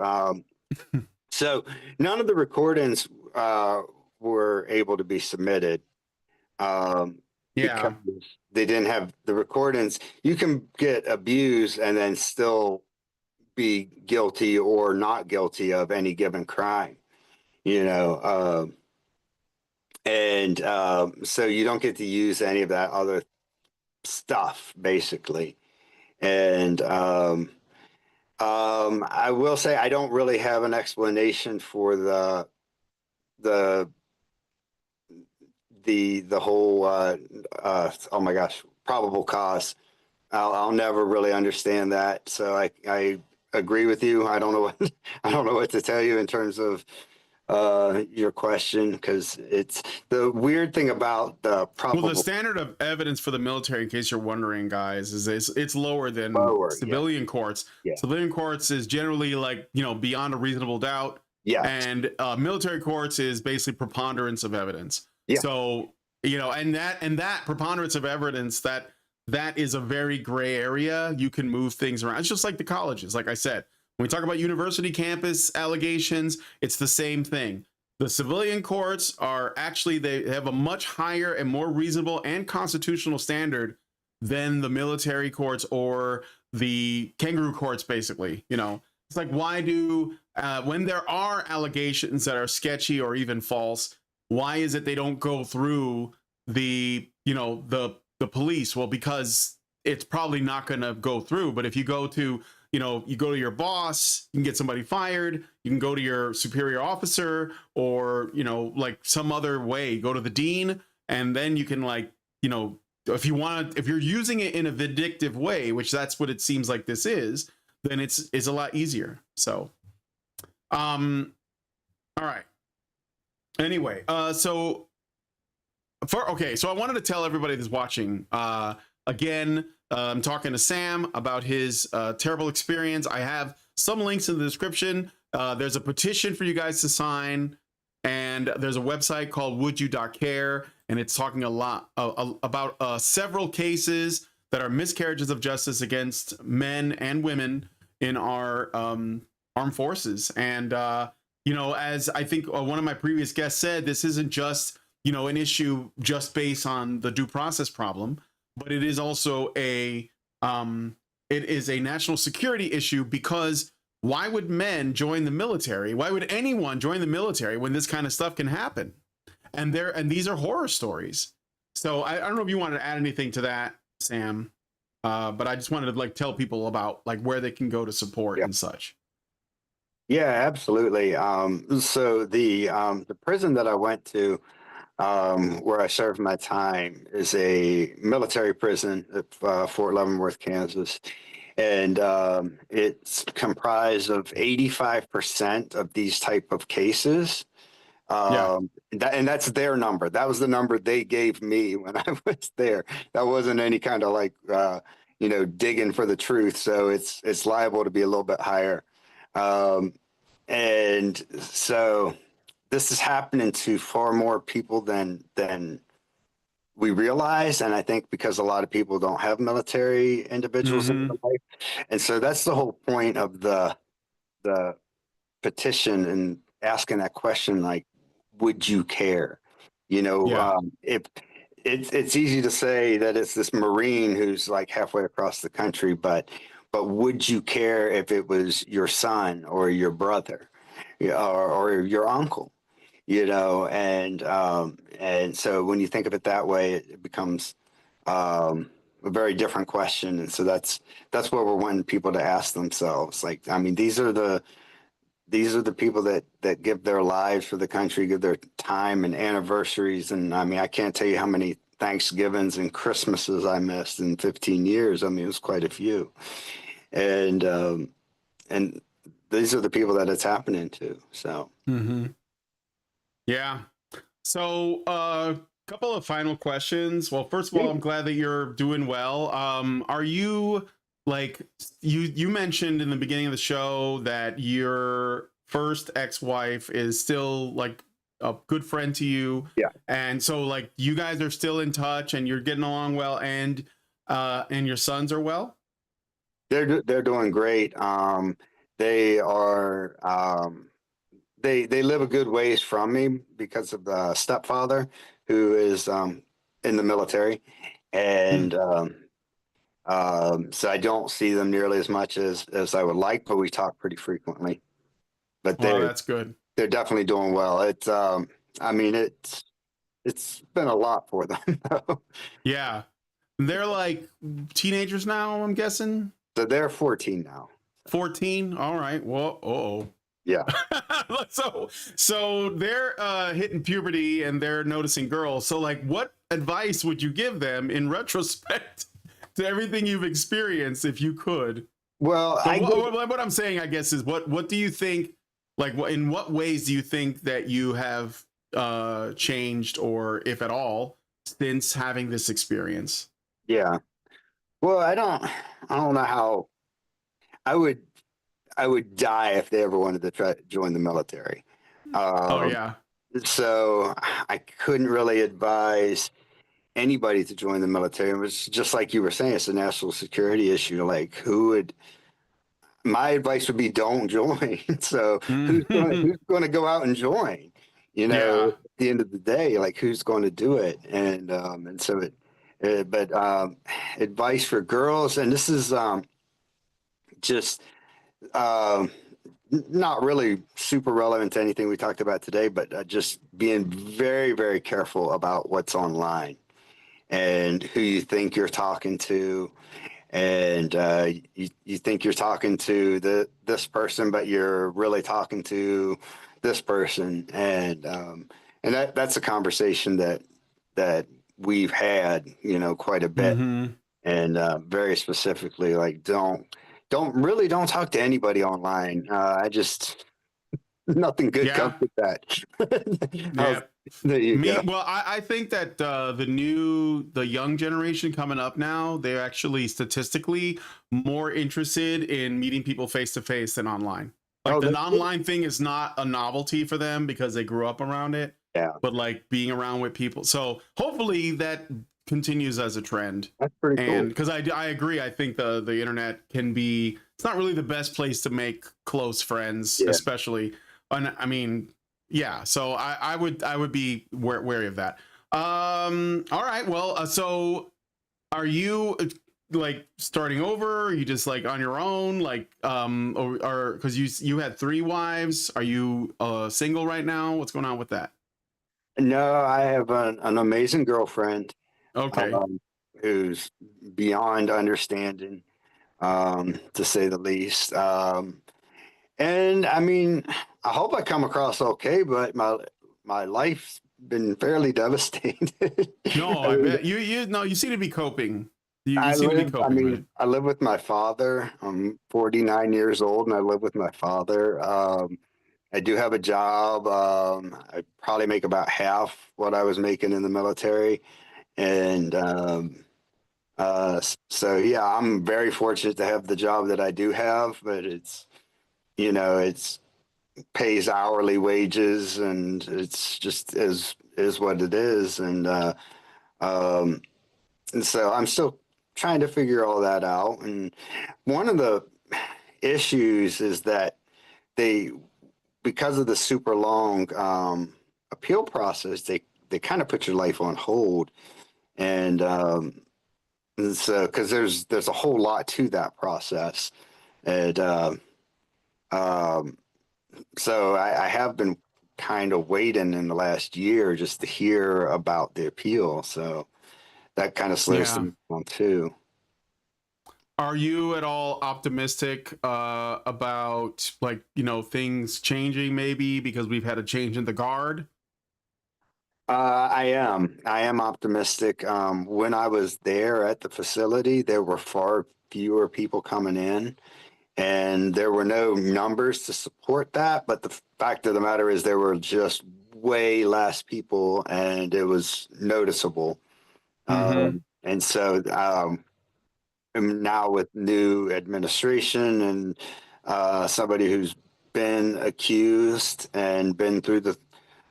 So none of the recordings were able to be submitted because Yeah, they didn't have the recordings. You can get abused and then still be guilty or not guilty of any given crime, you know. And so you don't get to use any of that other stuff, basically. And I will say I don't really have an explanation for the the whole oh my gosh, probable cause. I'll never really understand that. So I agree with you. I don't know what I don't know what to tell you in terms of your question, because it's the weird thing about the well, the probable standard of evidence for the military, in case you're wondering, guys, is it's lower than lower. Yeah. civilian courts. Yeah. Civilian courts is generally like, beyond a reasonable doubt, Yes. and military courts is basically preponderance of evidence. Yeah. So, and that preponderance of evidence, that is a very gray area. You can move things around. It's just like the colleges. Like I said, when we talk about university campus allegations, it's the same thing. The civilian courts are actually, they have a much higher and more reasonable and constitutional standard than the military courts or the kangaroo courts, basically. It's like, why do, when there are allegations that are sketchy or even false, why is it they don't go through the, you know, the police? Well, because it's probably not going to go through. But if you go to, you know, you go to your boss, you can get somebody fired. You can go to your superior officer, or, you know, like some other way, go to the dean, and then you can, like, you know, if you want, if you're using it in a vindictive way, which that's what it seems like this is, then it's a lot easier. So, all right. Anyway, so so I wanted to tell everybody that's watching, again, I'm talking to Sam about his terrible experience. I have some links in the description. There's a petition for you guys to sign, and there's a website called wouldyou.care, and it's talking a lot about several cases that are miscarriages of justice against men and women in our armed forces. And you know, as I think one of my previous guests said, this isn't just, you know, an issue just based on the due process problem, but it is also a national security issue, because why would men join the military? Why would anyone join the military when this kind of stuff can happen? And these are horror stories. So I don't know if you wanted to add anything to that, Sam, but I just wanted to, like, tell people about, like, where they can go to support and such. Yeah, absolutely. So the prison that I went to, where I served my time, is a military prison at Fort Leavenworth, Kansas. And it's comprised of 85% of these type of cases. And that's their number. That was the number they gave me when I was there. That wasn't any kind of, like, you know, digging for the truth. So it's liable to be a little bit higher. And so this is happening to far more people than we realize. And I think because a lot of people don't have military individuals in their life. And so that's the whole point of the petition, and asking that question, like, would you care? You know, if it's easy to say that it's this Marine who's, like, halfway across the country, but would you care if it was your son or your brother, or your uncle? You know, and so when you think of it that way, it becomes a very different question. And so that's what we're wanting people to ask themselves. Like, I mean, these are the people that give their lives for the country, give their time and anniversaries. And I mean, I can't tell you how many Thanksgivings and Christmases I missed in 15 years. I mean, it was quite a few. And these are the people that it's happening to. So. Yeah. So a couple of final questions. Well, first of all, I'm glad that you're doing well. Are you, like, you mentioned in the beginning of the show that your first ex-wife is still, like, a good friend to you? Yeah. And so, like, you guys are still in touch and you're getting along well, and your sons are well? They're doing great. They are they live a good ways from me because of the stepfather, who is in the military, and so I don't see them nearly as much as I would like, but we talk pretty frequently. But That's good. They're definitely doing well. It's I mean, it's been a lot for them. Yeah. They're, like, teenagers now, I'm guessing. So they're 14 now. 14. All right. Well, uh-oh. Yeah. so they're hitting puberty and they're noticing girls. So, like, what advice would you give them in retrospect to everything you've experienced, if you could? Well, what I'm saying, I guess, is what do you think, like, in what ways do you think that you have changed, or if at all, since having this experience? Yeah. Well, I don't know how I would die if they ever wanted to try to join the military. So I couldn't really advise anybody to join the military. It was just like you were saying, it's a national security issue. Like, my advice would be, don't join. So who's going to go out and join? You know, at the end of the day, like, who's going to do it? And so but advice for girls, and this is just not really super relevant to anything we talked about today, but just being very, very careful about what's online and who you think you're talking to. And you think you're talking to this person, but you're really talking to this person. And that's a conversation that we've had, quite a bit. Mm-hmm. And very specifically, like don't talk to anybody online. I just nothing good comes Yeah. with that. Yeah. There you go. Well, I think that the young generation coming up now, they're actually statistically more interested in meeting people face to face than online. Like Oh, the that's online thing is not a novelty for them because they grew up around it, yeah, but like being around with people. So hopefully that continues as a trend. that's pretty And cool. because I agree, I think the internet can be, it's not really the best place to make close friends, Yeah. especially. And I mean, yeah. So I would be wary of that. All right. Well, so are you like starting over? Are you just like on your own? Like or because you had 3 wives? Are you single right now? What's going on with that? No, I have an amazing girlfriend Okay. um, who's beyond understanding, to say the least. And I mean, I hope I come across okay, but my life's been fairly devastated. No, I I mean, bet you no, you seem to be coping. You seem to be I coping with it. mean, I live with my father. I'm 49 years old and I live with my father. I do have a job. I probably make about half what I was making in the military. And so, yeah, I'm very fortunate to have the job that I do have, but it's pays hourly wages and it's just is what it is. Um, and so I'm still trying to figure all that out. And one of the issues is that they, because of the super long appeal process, they kind of put your life on hold. And so, because there's a whole lot to that process, and um, so I have been kind of waiting in the last year just to hear about the appeal. So that kind of slows Yeah. things down too. Are you at all optimistic about like, things changing maybe because we've had a change in the guard? I am optimistic. When I was there at the facility, there were far fewer people coming in, and there were no numbers to support that. But the fact of the matter is, there were just way less people, and it was noticeable. Mm-hmm. And so and now with new administration and somebody who's been accused and been through the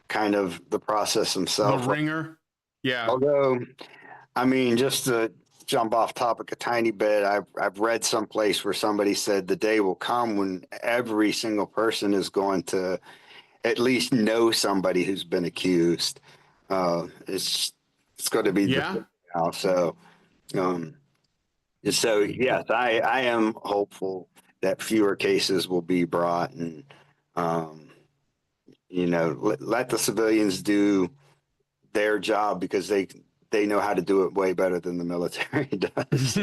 kind of the process The himself. ringer. Yeah. Although, I mean, just to jump off topic a tiny bit, I've read someplace where somebody said the day will come when every single person is going to at least know somebody who's been accused. It's going to be the Yeah. thing now. Um, so yes, I am hopeful that fewer cases will be brought and um, let the civilians do their job because they know how to do it way better than the military does. I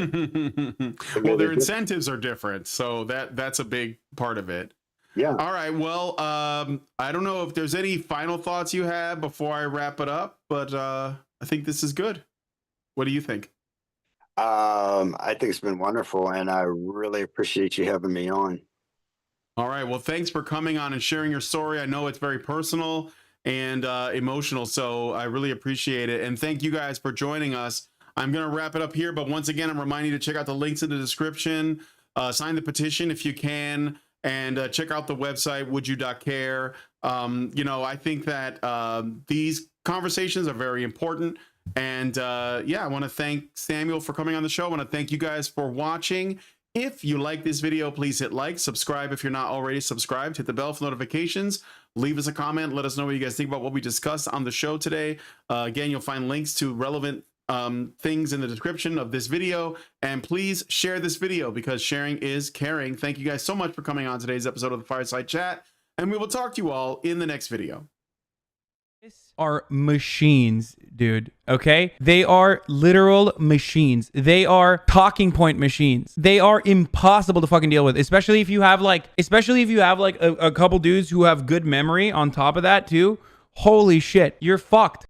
Well, mean, their incentives are different, so that's a big part of it. yeah. All right. Well, I don't know if there's any final thoughts you have before I wrap it up, but I think this is good. What do you think? I think it's been wonderful, and I really appreciate you having me on. All right. Well, thanks for coming on and sharing your story. I know it's very personal and emotional, so I really appreciate it. And thank you guys for joining us. I'm going to wrap it up here, but once again, I'm reminding you to check out the links in the description, sign the petition if you can, and check out the website, wouldyou.care. I think that these conversations are very important. And yeah, I want to thank Samuel for coming on the show. I want to thank you guys for watching. If you like this video, please hit like, subscribe if you're not already subscribed, hit the bell for notifications, leave us a comment, let us know what you guys think about what we discussed on the show today. Again, you'll find links to relevant things in the description of this video, and please share this video because sharing is caring. Thank you guys so much for coming on today's episode of the Fireside Chat, and we will talk to you all in the next video. Are machines, dude. Okay, they are literal machines. They are talking point machines. They are impossible to fucking deal with, especially if you have like a couple dudes who have good memory on top of that too. Holy shit, you're fucked.